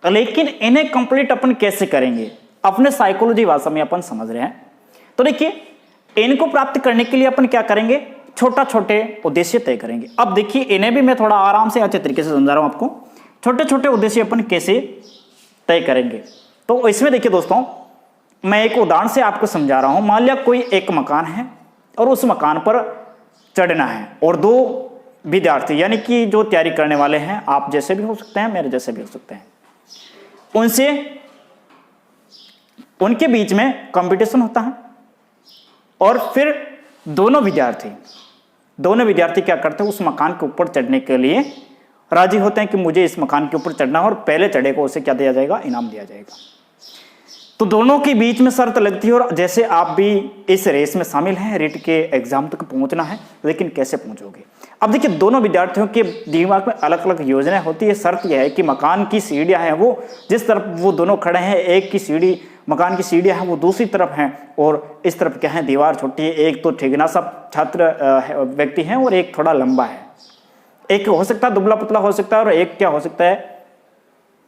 लेकिन इन्हें कंप्लीट अपन कैसे करेंगे? अपने साइकोलॉजी भाषा में अपन समझ रहे हैं। तो देखिए, इनको प्राप्त करने के लिए अपन क्या करेंगे? छोटा छोटे उद्देश्य तय करेंगे। अब देखिए, इन्हें भी मैं थोड़ा आराम से अच्छे तरीके से समझा रहा हूं आपको। छोटे छोटे उद्देश्य अपन कैसे तय करेंगे? तो इसमें देखिए दोस्तों, मैं एक उदाहरण से आपको समझा रहा हूं। मान लिया कोई एक मकान है और उस मकान पर चढ़ना है और दो विद्यार्थी, यानी कि जो तैयारी करने वाले हैं, आप जैसे भी हो सकते हैं, मेरे जैसे भी हो सकते हैं, उनके बीच में कंपटीशन होता है। और फिर दोनों विद्यार्थी क्या करते हैं? उस मकान के ऊपर चढ़ने के लिए राजी होते हैं कि मुझे इस मकान के ऊपर चढ़ना है, और पहले चढ़े को उसे क्या दिया जाएगा? इनाम दिया जाएगा। तो दोनों के बीच में शर्त लगती है, और जैसे आप भी इस रेस में शामिल हैं, रीट के एग्जाम तक पहुंचना है, लेकिन कैसे पहुंचोगे? अब देखिए, दोनों विद्यार्थियों के दिमाग में अलग अलग योजनाएं होती है। शर्त यह है कि मकान की सीढ़ियां हैं, वो जिस तरफ वो दोनों खड़े हैं, एक की सीढ़ी, मकान की सीढ़ियां हैं वो दूसरी तरफ हैं, और इस तरफ क्या है? दीवार छोटी है। एक तो ठिगना सा छात्र व्यक्ति है और एक थोड़ा लंबा है। एक हो सकता है दुबला पतला हो सकता है, और एक क्या हो सकता है?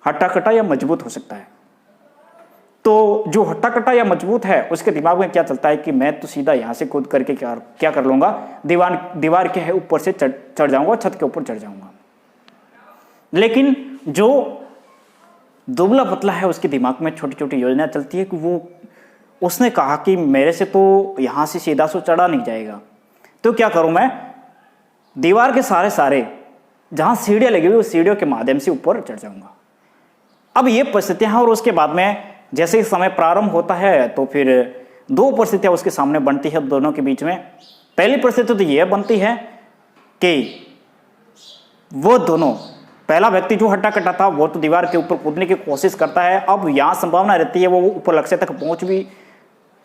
हट्टा कट्टा या मजबूत हो सकता है। तो जो हट्टा कट्टा या मजबूत है, उसके दिमाग में क्या चलता है कि मैं तो सीधा यहां से कूद करके क्या कर लूंगा? दीवार के है ऊपर से चढ़ जाऊंगा, छत के ऊपर चढ़ जाऊंगा। लेकिन जो दुबला पतला है, उसके दिमाग में छोटी छोटी योजना चलती है कि उसने कहा कि मेरे से तो यहां से सीधा सो चढ़ा नहीं जाएगा, तो क्या करूं मैं? दीवार के सारे जहां सीढ़ियां लगी हुई, उस सीढ़ियों के माध्यम से ऊपर चढ़ जाऊंगा। अब ये परिस्थितियां हैं, और उसके बाद में जैसे ही समय प्रारंभ होता है, तो फिर दो परिस्थितियां उसके सामने बनती है दोनों के बीच में। पहली परिस्थिति तो यह बनती है कि वो दोनों, पहला व्यक्ति जो हट्टा कट्टा था, वो तो दीवार के ऊपर कूदने की कोशिश करता है। अब यहां संभावना रहती है वो ऊपर लक्ष्य तक पहुंच भी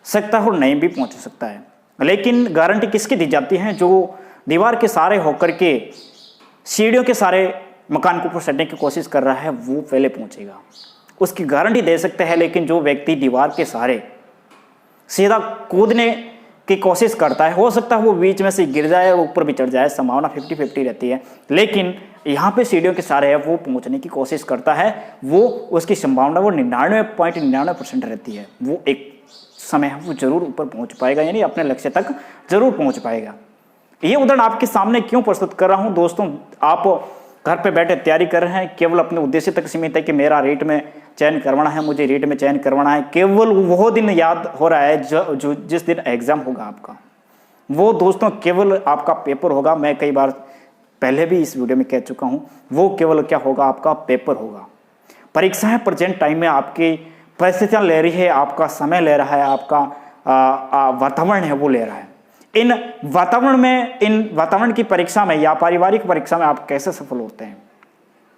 सकता है और नहीं भी पहुंच सकता है, लेकिन गारंटी किसकी दी जाती है? जो दीवार के सहारे होकर के सीढ़ियों के सारे मकान के ऊपर चढ़ने की कोशिश कर रहा है, वो पहले पहुंचेगा, उसकी गारंटी दे सकते हैं। लेकिन जो व्यक्ति दीवार के सहारे सीधा कूदने की कोशिश करता है, हो सकता है वो बीच में से गिर जाए और ऊपर भी चढ़ जाए, संभावना 50-50 रहती है। लेकिन यहाँ पे सीढ़ियों के सहारे है वो पहुंचने की कोशिश करता है, वो उसकी संभावना वो 99.99% रहती है। वो एक समय है वो जरूर ऊपर पहुंच पाएगा, यानी अपने लक्ष्य तक जरूर पहुंच पाएगा। ये उदाहरण आपके सामने क्यों प्रस्तुत कर रहा हूं दोस्तों? आप घर पे बैठे तैयारी कर रहे हैं, केवल अपने उद्देश्य तक सीमित है कि मेरा रीट में चयन करवाना है, मुझे रीट में चयन करवाना है। केवल वो दिन याद हो रहा है जो जिस दिन एग्जाम होगा आपका, वो दोस्तों केवल आपका पेपर होगा। मैं कई बार पहले भी इस वीडियो में कह चुका हूं, वो केवल क्या होगा? आपका पेपर होगा। परीक्षाएं प्रेजेंट टाइम में आपकी परिस्थितियां ले रही है, आपका समय ले रहा है, आपका वातावरण है वो ले रहा है। इन वातावरण की परीक्षा में या पारिवारिक परीक्षा में आप कैसे सफल होते हैं?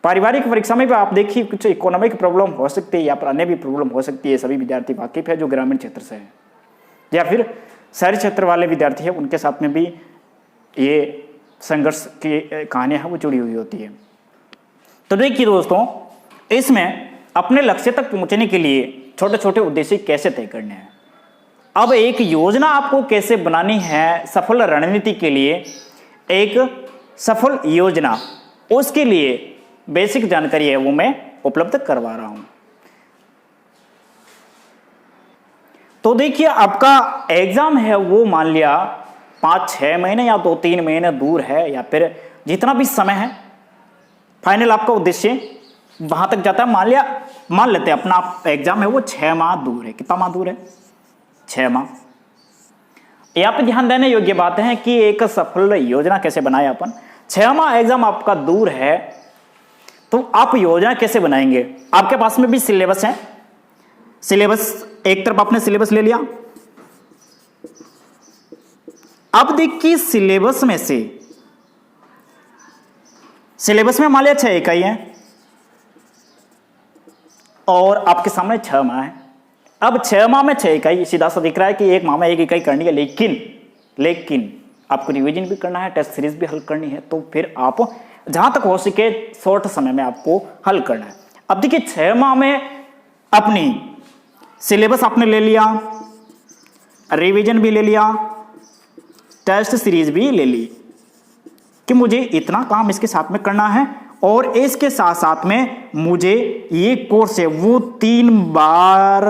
पारिवारिक परीक्षा में भी आप देखिए कुछ इकोनॉमिक प्रॉब्लम हो सकती है या फिर अन्य भी प्रॉब्लम हो सकती है। सभी विद्यार्थी वाकिफ है जो ग्रामीण क्षेत्र से हैं या फिर शहरी क्षेत्र वाले विद्यार्थी हैं, उनके साथ में भी ये संघर्ष की कहानियां हैं वो जुड़ी हुई होती है। तो देखिए दोस्तों, इसमें अपने लक्ष्य तक पहुंचने के लिए छोटे छोटे उद्देश्य कैसे तय करने हैं। अब एक योजना आपको कैसे बनानी है सफल रणनीति के लिए, एक सफल योजना, उसके लिए बेसिक जानकारी है वो मैं उपलब्ध करवा रहा हूं। तो देखिए, आपका एग्जाम है वो मान लिया 5-6 महीने या 2-3 महीने दूर है, या फिर जितना भी समय है, फाइनल आपका उद्देश्य वहां तक जाता है। मान लेते हैं अपना एग्जाम है वो 6 माह दूर है। कितना माह दूर है? 6 माह। यहाँ पे ध्यान देने योग्य बात है कि एक सफल योजना कैसे बनाए अपन। 6 माह एग्जाम आपका दूर है तो आप योजना कैसे बनाएंगे? आपके पास में भी सिलेबस है। सिलेबस एक तरफ आपने सिलेबस ले लिया। अब देखिए सिलेबस में से, सिलेबस में मान लिया 6 इकाई है और आपके सामने 6 माह है। अब 6 माह में 6 इकाई, सीधा सा दिख रहा है कि 1 माह में 1 इकाई करनी है, लेकिन आपको रिवीजन भी करना है, टेस्ट सीरीज भी हल करनी है। तो फिर आप जहां तक हो सके शॉर्ट समय में आपको हल करना है। अब देखिए 6 माह में अपनी सिलेबस आपने ले लिया, रिवीजन भी ले लिया, टेस्ट सीरीज भी ले ली कि मुझे इतना काम इसके साथ में करना है और इसके साथ साथ में मुझे ये कोर्स है वो 3 बार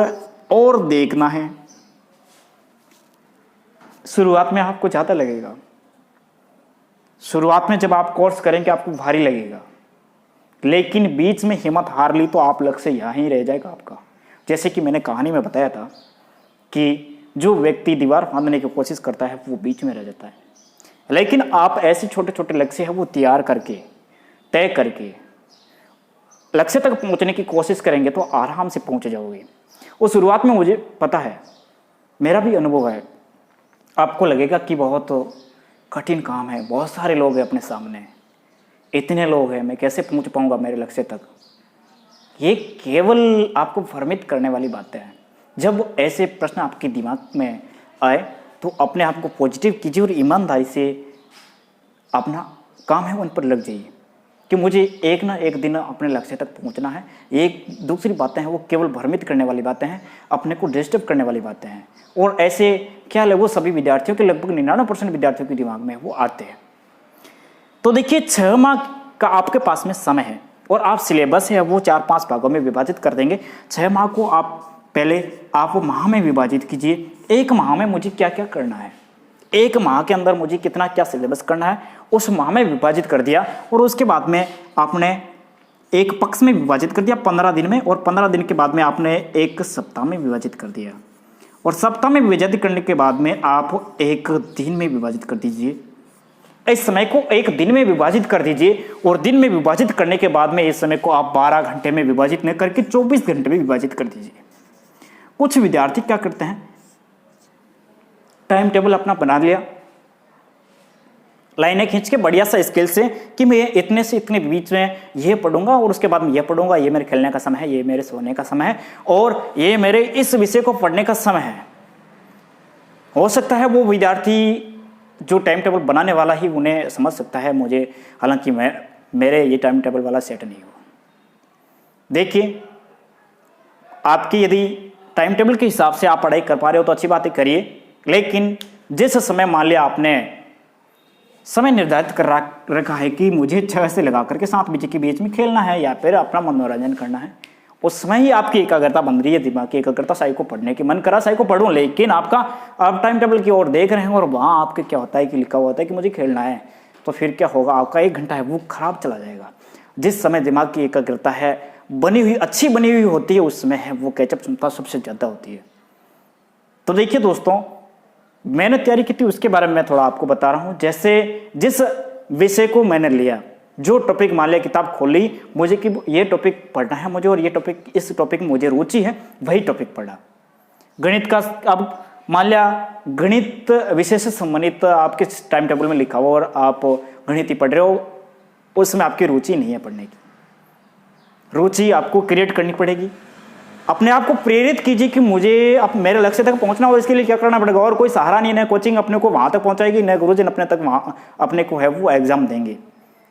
और देखना है। शुरुआत में आपको ज्यादा लगेगा, शुरुआत में जब आप कोर्स करेंगे आपको भारी लगेगा, लेकिन बीच में हिम्मत हार ली तो आप लक्ष्य यहीं रह जाएगा आपका। जैसे कि मैंने कहानी में बताया था कि जो व्यक्ति दीवार फांदने की कोशिश करता है वो बीच में रह जाता है, लेकिन आप ऐसे छोटे छोटे लक्ष्य है वो तैयार करके, तय करके लक्ष्य तक पहुंचने की कोशिश करेंगे तो आराम से पहुंच जाओगे। वो शुरुआत में मुझे पता है, मेरा भी अनुभव है, आपको लगेगा कि बहुत कठिन काम है, बहुत सारे लोग हैं अपने सामने, इतने लोग हैं, मैं कैसे पहुंच पाऊंगा मेरे लक्ष्य तक। ये केवल आपको भ्रमित करने वाली बातें हैं। जब ऐसे प्रश्न आपके दिमाग में आए तो अपने आप को पॉजिटिव कीजिए और ईमानदारी से अपना काम है उन पर लग जाइए कि मुझे एक ना एक दिन अपने लक्ष्य तक पहुंचना है। एक दूसरी बातें हैं वो केवल भ्रमित करने वाली बातें हैं, अपने को डिस्टर्ब करने वाली बातें हैं, और ऐसे ख्याल है वो सभी विद्यार्थियों के लगभग 99% विद्यार्थियों के दिमाग में वो आते हैं। तो देखिए 6 माह का आपके पास में समय है और आप सिलेबस है वो 4-5 भागों में विभाजित कर देंगे। 6 माह को आप पहले आप माह में विभाजित कीजिए। 1 माह में मुझे क्या क्या करना है, 1 माह के अंदर मुझे कितना क्या सिलेबस करना है, उस माह में विभाजित कर दिया। और उसके बाद में आपने एक पक्ष में विभाजित कर दिया 15 दिन में, और 15 दिन के बाद में आपने एक सप्ताह में विभाजित कर दिया, और सप्ताह में विभाजित करने के बाद में आप एक दिन में विभाजित कर दीजिए। इस समय को एक दिन में विभाजित कर दीजिए, और दिन में विभाजित करने के बाद में इस समय को आप 12 घंटे में विभाजित न करके 24 घंटे में विभाजित कर दीजिए। कुछ विद्यार्थी क्या करते हैं, टाइम टेबल अपना बना लिया, लाइनें खींच के बढ़िया सा स्केल से कि मैं इतने से इतने बीच में ये पढ़ूंगा और उसके बाद में ये पढ़ूंगा, ये मेरे खेलने का समय है, ये मेरे सोने का समय है, और ये मेरे इस विषय को पढ़ने का समय है। हो सकता है वो विद्यार्थी जो टाइम टेबल बनाने वाला ही उन्हें समझ सकता है, मुझे हालांकि मेरे ये टाइम टेबल वाला सेट नहीं हो। देखिए आपकी यदि टाइम टेबल के हिसाब से आप पढ़ाई कर पा रहे हो तो अच्छी बात है, करिए, लेकिन जिस समय मान लिया आपने समय निर्धारित कर रखा है कि मुझे 6 से लगा करके 7 बजे के बीच में खेलना है या फिर अपना मनोरंजन करना है, उस समय ही आपकी एकाग्रता बन रही है, दिमाग की एकाग्रता, साई को पढ़ने की मन करा साई को पढ़ूं, लेकिन आप टाइम टेबल की ओर देख रहे हैं और वहाँ आपके क्या होता है कि लिखा हुआ होता है कि मुझे खेलना है, तो फिर क्या होगा, आपका 1 घंटा है वो खराब चला जाएगा। जिस समय दिमाग की एकाग्रता है बनी हुई, अच्छी बनी हुई होती है, उस समय है वो कैचअप क्षमता सबसे ज़्यादा होती है। तो देखिए दोस्तों, मैंने तैयारी की थी उसके बारे में मैं थोड़ा आपको बता रहा हूँ। जैसे जिस विषय को मैंने लिया, जो टॉपिक मान लिया किताब खोली मुझे कि ये टॉपिक पढ़ना है मुझे और ये टॉपिक, इस टॉपिक में मुझे रुचि है, वही टॉपिक पढ़ा। गणित का अब मान लिया गणित विषय से संबंधित आपके टाइम टेबल में लिखा हुआ और आप गणित ही पढ़ रहे हो, उसमें आपकी रुचि नहीं है पढ़ने की। रुचि आपको क्रिएट करनी पड़ेगी। अपने आप को प्रेरित कीजिए कि मुझे अब मेरे लक्ष्य तक पहुंचना हो, इसके लिए क्या करना पड़ेगा। और कोई सहारा नहीं, न कोचिंग अपने को वहां तक पहुंचाएगी, न गुरुजन अपने तक वहां अपने को है वो एग्जाम देंगे,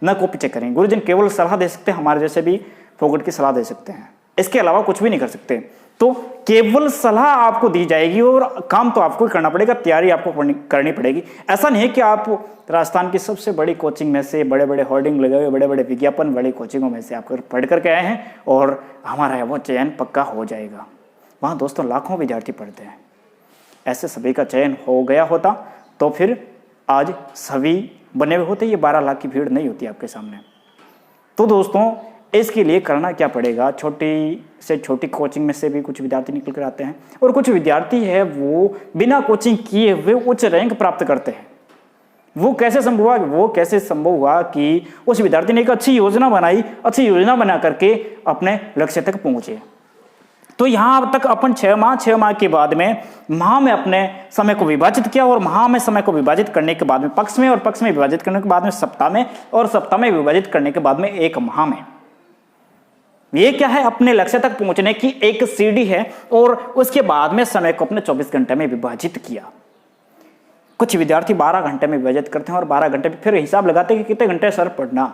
न कॉपी चेक करेंगे। गुरुजन केवल सलाह दे सकते हैं, हमारे जैसे भी फोकट की सलाह दे सकते हैं, इसके अलावा कुछ भी नहीं कर सकते। तो केवल सलाह आपको दी जाएगी और काम तो आपको करना पड़ेगा, तैयारी आपको करनी पड़ेगी। ऐसा नहीं है कि आप राजस्थान की सबसे बड़ी कोचिंग में से बड़े बड़े होर्डिंग लगे हुए, बड़े बड़े विज्ञापन, बड़ी कोचिंगों में से आप पढ़ करके आए हैं और हमारा वो चयन पक्का हो जाएगा। वहाँ दोस्तों लाखों विद्यार्थी पढ़ते हैं, ऐसे सभी का चयन हो गया होता तो फिर आज सभी बने हुए होते, ये 12 लाख की भीड़ नहीं होती आपके सामने। तो दोस्तों इसके लिए करना क्या पड़ेगा, छोटी से छोटी कोचिंग में से भी कुछ विद्यार्थी निकल कर आते हैं और कुछ विद्यार्थी है वो बिना कोचिंग किए हुए उच्च रैंक प्राप्त करते हैं। वो कैसे संभव हुआ कि उस विद्यार्थी ने एक अच्छी योजना बना करके अपने लक्ष्य तक पहुंचे। तो यहां तक अपन 6 माह के बाद में माह में अपने समय को विभाजित किया और माह में समय को विभाजित करने के बाद में पक्ष में, और पक्ष में विभाजित करने के बाद में सप्ताह में, और सप्ताह में विभाजित करने के बाद में एक माह में। ये क्या है, अपने लक्ष्य तक पहुंचने की एक सीढ़ी है। और उसके बाद में समय को अपने 24 घंटे में विभाजित किया। कुछ विद्यार्थी 12 घंटे में विभाजित करते हैं और 12 घंटे फिर हिसाब लगाते हैं कि कितने घंटे सर पढ़ना,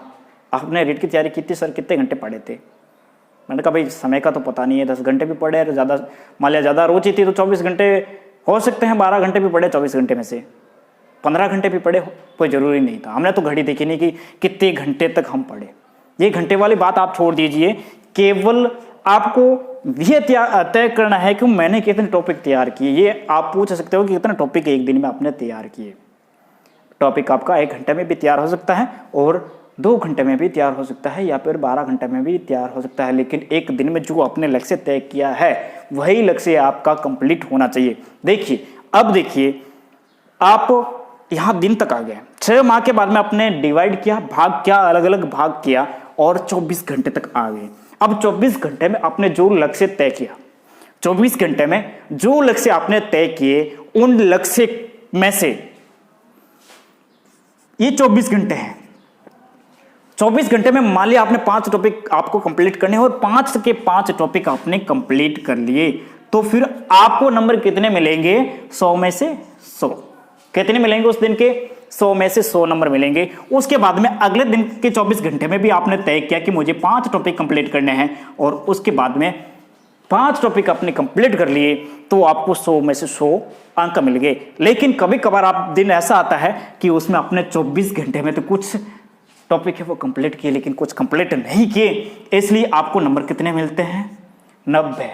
आपने रीट की तैयारी की थी सर, कितने घंटे पढ़े थे। मैंने कहा भाई समय का तो पता नहीं है, 10 घंटे भी पढ़े, ज़्यादा मान लिया ज़्यादा रुचि थी तो 24 घंटे हो सकते हैं, 12 घंटे भी पढ़े 24 घंटे में से, 15 घंटे भी पढ़े, कोई ज़रूरी नहीं था। हमने तो घड़ी देखी नहीं कि कितने घंटे तक हम पढ़े। ये घंटे वाली बात आप छोड़ दीजिए, केवल आपको यह तय करना है कि मैंने कितने टॉपिक तैयार किए। ये आप पूछ सकते हो कि कितने टॉपिक एक दिन में आपने तैयार किए। टॉपिक आपका 1 घंटे में भी तैयार हो सकता है और 2 घंटे में भी तैयार हो सकता है या फिर 12 घंटे में भी तैयार हो सकता है, लेकिन एक दिन में जो आपने लक्ष्य तय किया है वही लक्ष्य आपका कंप्लीट होना चाहिए। देखिए अब देखिए आप यहाँ दिन तक आ गए, 6 माह के बाद में आपने डिवाइड किया, भाग किया, अलग अलग भाग किया और 24 घंटे तक आ गए। अब 24 घंटे में आपने जो लक्ष्य तय किया, 24 घंटे में जो लक्ष्य आपने तय किए, उन लक्ष्य में से ये 24 घंटे हैं। 24 घंटे में मान लिया आपने 5 टॉपिक आपको कंप्लीट करने हैं और 5 के 5 टॉपिक आपने कंप्लीट कर लिए, तो फिर आपको नंबर कितने मिलेंगे? 100 में से 100। कितने मिलेंगे उस दिन के? 100 में से 100 नंबर मिलेंगे। उसके बाद में अगले दिन के 24 घंटे में भी आपने तय किया कि मुझे 5 टॉपिक कंप्लीट करने हैं और उसके बाद में 5 टॉपिक आपने कंप्लीट कर लिए तो आपको 100 में से 100 अंक मिल गए। लेकिन कभी कभार आप दिन ऐसा आता है कि उसमें आपने 24 घंटे में तो कुछ टॉपिक है वो कंप्लीट किए लेकिन कुछ कंप्लीट नहीं किए, इसलिए आपको नंबर कितने मिलते हैं? 90।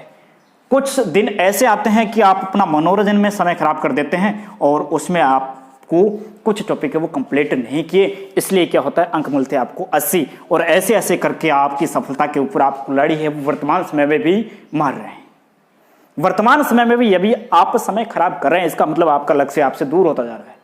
कुछ दिन ऐसे आते हैं कि आप अपना मनोरंजन में समय खराब कर देते हैं और उसमें आपको कुछ टॉपिक है वो कंप्लीट नहीं किए, इसलिए क्या होता है अंक मिलते हैं आपको 80। और ऐसे ऐसे करके आपकी सफलता के ऊपर आप कुल्हाड़ी है वो वर्तमान समय में भी मार रहे हैं। वर्तमान समय में भी यदि आप समय खराब कर रहे हैं, इसका मतलब आपका लक्ष्य आपसे दूर होता जा रहा है।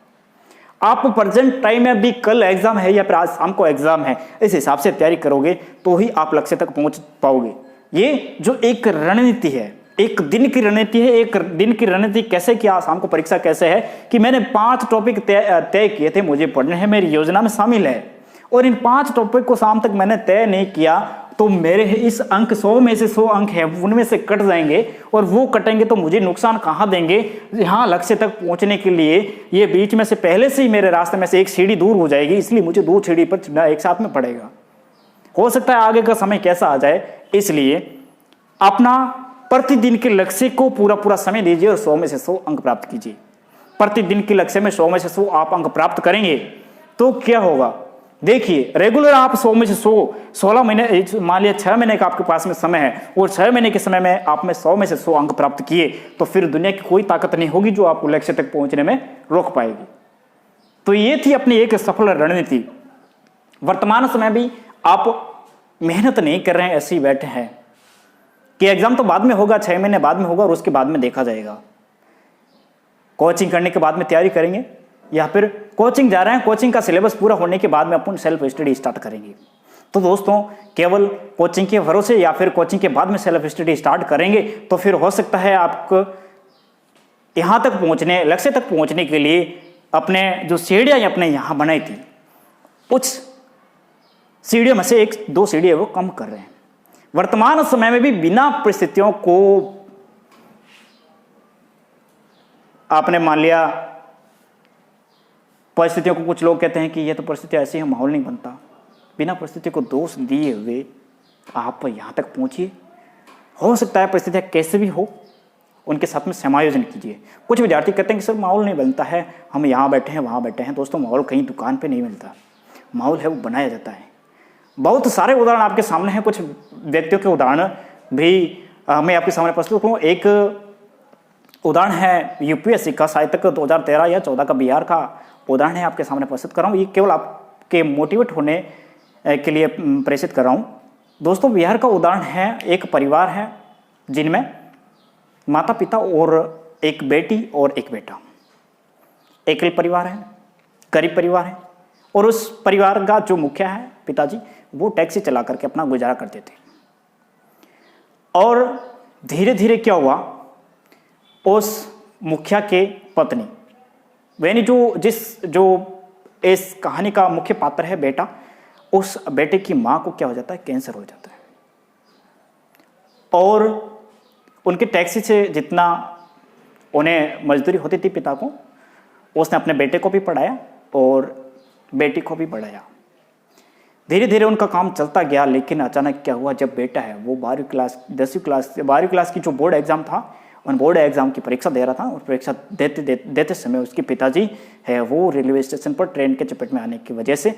आप प्रेजेंट टाइम में भी कल एग्जाम है या फिर आज शाम को एग्जाम है, इस हिसाब से तैयारी करोगे तो ही आप लक्ष्य तक पहुंच पाओगे। ये जो एक रणनीति है, एक दिन की रणनीति है। एक दिन की रणनीति कैसे कि आज शाम को परीक्षा कैसे है कि मैंने 5 टॉपिक तय किए थे मुझे पढ़ने हैं, मेरी योजना में शामिल है, और इन 5 टॉपिक को शाम तक मैंने तय नहीं किया तो मेरे इस अंक 100 में से 100 अंक है उनमें से कट जाएंगे और वो कटेंगे तो मुझे नुकसान कहाँ देंगे? यहाँ लक्ष्य तक पहुँचने के लिए ये बीच में से पहले से ही मेरे रास्ते में से एक सीढ़ी दूर हो जाएगी, इसलिए मुझे 2 सीढ़ी पर चढ़ना एक साथ में पड़ेगा। हो सकता है आगे का समय कैसा आ जाए, इसलिए अपना प्रतिदिन के लक्ष्य को पूरा समय दीजिए और 100 में से 100 अंक प्राप्त कीजिए। प्रतिदिन के लक्ष्य में 100 में से 100 आप अंक प्राप्त करेंगे तो क्या होगा? देखिए रेगुलर आप 100 में से 100 16 महीने, मान लिया 6 महीने का आपके पास में समय है और 6 महीने के समय में आपने 100 में से 100 अंक प्राप्त किए तो फिर दुनिया की कोई ताकत नहीं होगी जो आपको लक्ष्य तक पहुंचने में रोक पाएगी। तो ये थी अपनी एक सफल रणनीति। वर्तमान समय भी आप मेहनत नहीं कर रहे हैं, ऐसे ही बैठे हैं कि एग्जाम तो बाद में होगा, 6 महीने बाद में होगा और उसके बाद में देखा जाएगा। कोचिंग करने के बाद में तैयारी करेंगे, या फिर कोचिंग जा रहे हैं, कोचिंग का सिलेबस पूरा होने के बाद में अपन सेल्फ स्टडी स्टार्ट करेंगे। तो दोस्तों केवल कोचिंग के भरोसे या फिर कोचिंग के बाद में सेल्फ स्टडी स्टार्ट करेंगे तो फिर हो सकता है आपको यहाँ तक पहुँचने, लक्ष्य तक पहुँचने के लिए अपने जो सीढ़ियाँ अपने यहाँ बनाई थी, कुछ सीढ़ियों में से 1-2 सीढ़ी वो कम कर रहे हैं। वर्तमान समय में भी बिना परिस्थितियों को, आपने मान लिया परिस्थितियों को, कुछ लोग कहते हैं कि ये तो परिस्थिति ऐसी है, माहौल नहीं बनता, बिना परिस्थिति को दोष दिए हुए आप यहाँ तक पहुँचिए। हो सकता है परिस्थितियाँ कैसे भी हो, उनके साथ में समायोजन कीजिए। कुछ विद्यार्थी कहते हैं कि सर माहौल नहीं बनता है, हम यहाँ बैठे हैं वहाँ बैठे हैं। दोस्तों माहौल कहीं दुकान पे नहीं मिलता, माहौल है वो बनाया जाता है। बहुत सारे उदाहरण आपके सामने हैं, कुछ व्यक्तियों के उदाहरण भी मैं आपके सामने प्रस्तुत करूँ। एक उदाहरण है यूपीएससी का, शायद तक 2013 या 14 का बिहार का उदाहरण है, आपके सामने प्रस्तुत कर रहा हूँ। ये केवल आपके मोटिवेट होने के लिए प्रेषित कर रहा हूँ। दोस्तों बिहार का उदाहरण है, एक परिवार है जिनमें माता पिता और एक बेटी और एक बेटा, एकल परिवार है, गरीब परिवार है। और उस परिवार का जो मुखिया है, पिताजी, वो टैक्सी चला करके अपना गुजारा करते थे। और धीरे धीरे क्या हुआ, उस मुखिया के पत्नी, यानी जो इस कहानी का मुख्य पात्र है बेटा, उस बेटे की मां को क्या हो जाता है, कैंसर हो जाता है। और उनके टैक्सी से जितना उन्हें मजदूरी होती थी पिता को, उसने अपने बेटे को भी पढ़ाया और बेटी को भी पढ़ाया। धीरे धीरे उनका काम चलता गया। लेकिन अचानक क्या हुआ, जब बेटा है वो 12वीं क्लास की जो बोर्ड एग्जाम था, उन बोर्ड एग्जाम की परीक्षा दे रहा था। और परीक्षा देते समय उसके पिताजी है वो रेलवे स्टेशन पर ट्रेन के चपेट में आने की वजह से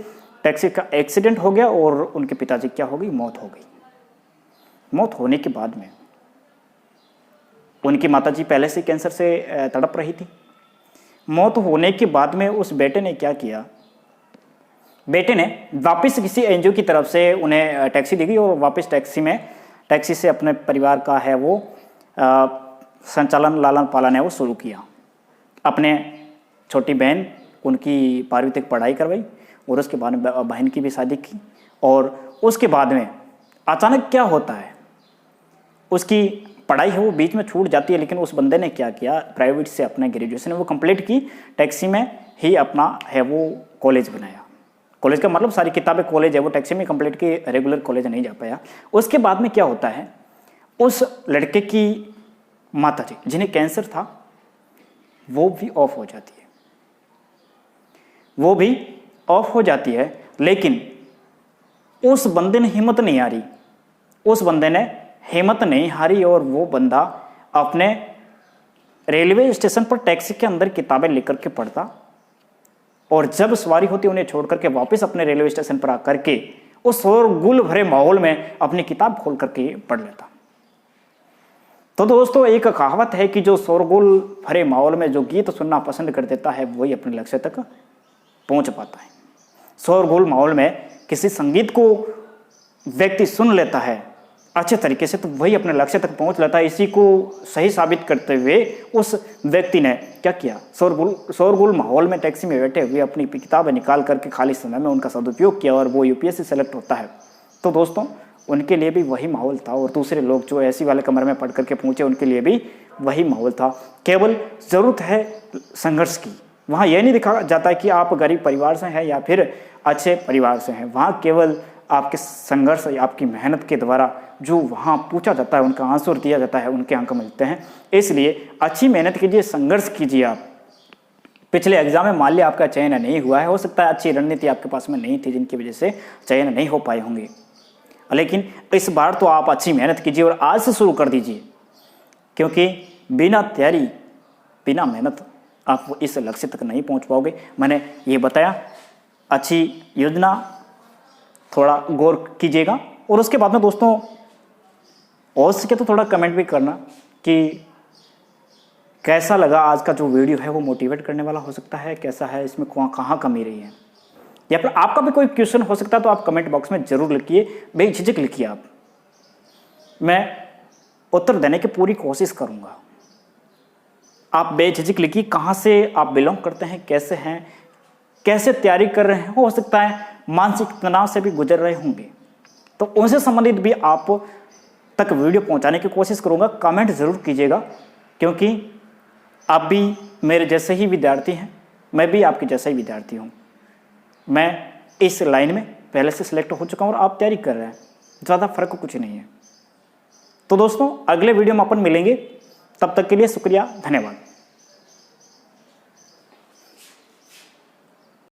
टैक्सी का एक्सीडेंट हो गया और उनके पिताजी क्या हो गई, मौत हो गई। मौत होने के बाद में उनकी माताजी पहले से कैंसर से तड़प रही थी। मौत होने के बाद में उस बेटे ने क्या किया, बेटे ने वापस किसी एनजीओ की तरफ से उन्हें टैक्सी दी गई और वापस टैक्सी से अपने परिवार का है वो संचालन, लालन पालन है वो शुरू किया। अपने छोटी बहन, उनकी 12वीं तक पढ़ाई करवाई और उसके बाद में बहन की भी शादी की। और उसके बाद में अचानक क्या होता है, उसकी पढ़ाई है वो बीच में छूट जाती है। लेकिन उस बंदे ने क्या किया, प्राइवेट से अपने ग्रेजुएशन वो कंप्लीट की, टैक्सी में ही अपना है वो कॉलेज बनाया। कॉलेज का मतलब सारी किताबें कॉलेज है वो टैक्सी में कंप्लीट की, रेगुलर कॉलेज नहीं जा पाया। उसके बाद में क्या होता है, उस लड़के की माताजी जिन्हें कैंसर था वो भी ऑफ हो जाती है, वो भी ऑफ हो जाती है। लेकिन उस बंदे ने हिम्मत नहीं हारी, उस बंदे ने हिम्मत नहीं हारी और वो बंदा अपने रेलवे स्टेशन पर टैक्सी के अंदर किताबें लेकर के पढ़ता और जब सवारी होती उन्हें छोड़ करके वापस अपने रेलवे स्टेशन पर आकर के उस शोरगुल भरे माहौल में अपनी किताब खोल करके पढ़ लेता। तो दोस्तों एक कहावत है कि जो शोरगुल भरे माहौल में जो गीत सुनना पसंद कर देता है वही अपने लक्ष्य तक पहुंच पाता है। शोरगुल माहौल में किसी संगीत को व्यक्ति सुन लेता है अच्छे तरीके से तो वही अपने लक्ष्य तक पहुंच लेता है। इसी को सही साबित करते हुए उस व्यक्ति ने क्या किया, शोरगुल माहौल में टैक्सी में बैठे हुए अपनी किताबें निकाल करके खाली समय में उनका सदुपयोग किया और वो यूपीएससी सेलेक्ट होता है। तो दोस्तों उनके लिए भी वही माहौल था और दूसरे लोग जो ऐसी वाले कमरे में पढ़ करके पहुंचे उनके लिए भी वही माहौल था। केवल ज़रूरत है संघर्ष की। वहाँ यह नहीं दिखा जाता कि आप गरीब परिवार से हैं या फिर अच्छे परिवार से हैं, वहाँ केवल आपके संघर्ष, आपकी मेहनत के द्वारा जो वहाँ पूछा जाता है उनका आंसर दिया जाता है, उनके अंक मिलते हैं। इसलिए अच्छी मेहनत कीजिए, संघर्ष कीजिए। आप पिछले एग्जाम में मान लिया आपका चयन नहीं हुआ है, हो सकता है अच्छी रणनीति आपके पास में नहीं थी जिनकी वजह से चयन नहीं हो पाए होंगे, लेकिन इस बार तो आप अच्छी मेहनत कीजिए और आज से शुरू कर दीजिए, क्योंकि बिना तैयारी, बिना मेहनत आप इस लक्ष्य तक नहीं पहुंच पाओगे। मैंने ये बताया, अच्छी योजना थोड़ा गौर कीजिएगा। और उसके बाद में दोस्तों हो सके तो थोड़ा कमेंट भी करना कि कैसा लगा आज का जो वीडियो है, वो मोटिवेट करने वाला हो सकता है, कैसा है, इसमें कहाँ कमी रही है, या फिर आपका भी कोई क्वेश्चन हो सकता है तो आप कमेंट बॉक्स में जरूर लिखिए, बेझिझक लिखिए आप, मैं उत्तर देने की पूरी कोशिश करूंगा। आप बेझिझक लिखिए कहाँ से आप बिलोंग करते हैं, कैसे हैं, कैसे तैयारी कर रहे हैं। हो सकता है मानसिक तनाव से भी गुजर रहे होंगे, तो उनसे संबंधित भी आप तक वीडियो पहुंचाने की कोशिश करूंगा। कमेंट ज़रूर कीजिएगा, क्योंकि आप भी मेरे जैसे ही विद्यार्थी हैं, मैं भी आपके जैसा ही विद्यार्थी हूं। मैं इस लाइन में पहले से सिलेक्ट हो चुका हूं और आप तैयारी कर रहे हैं, ज़्यादा फर्क कुछ नहीं है। तो दोस्तों, अगले वीडियो में अपन मिलेंगे, तब तक के लिए शुक्रिया, धन्यवाद।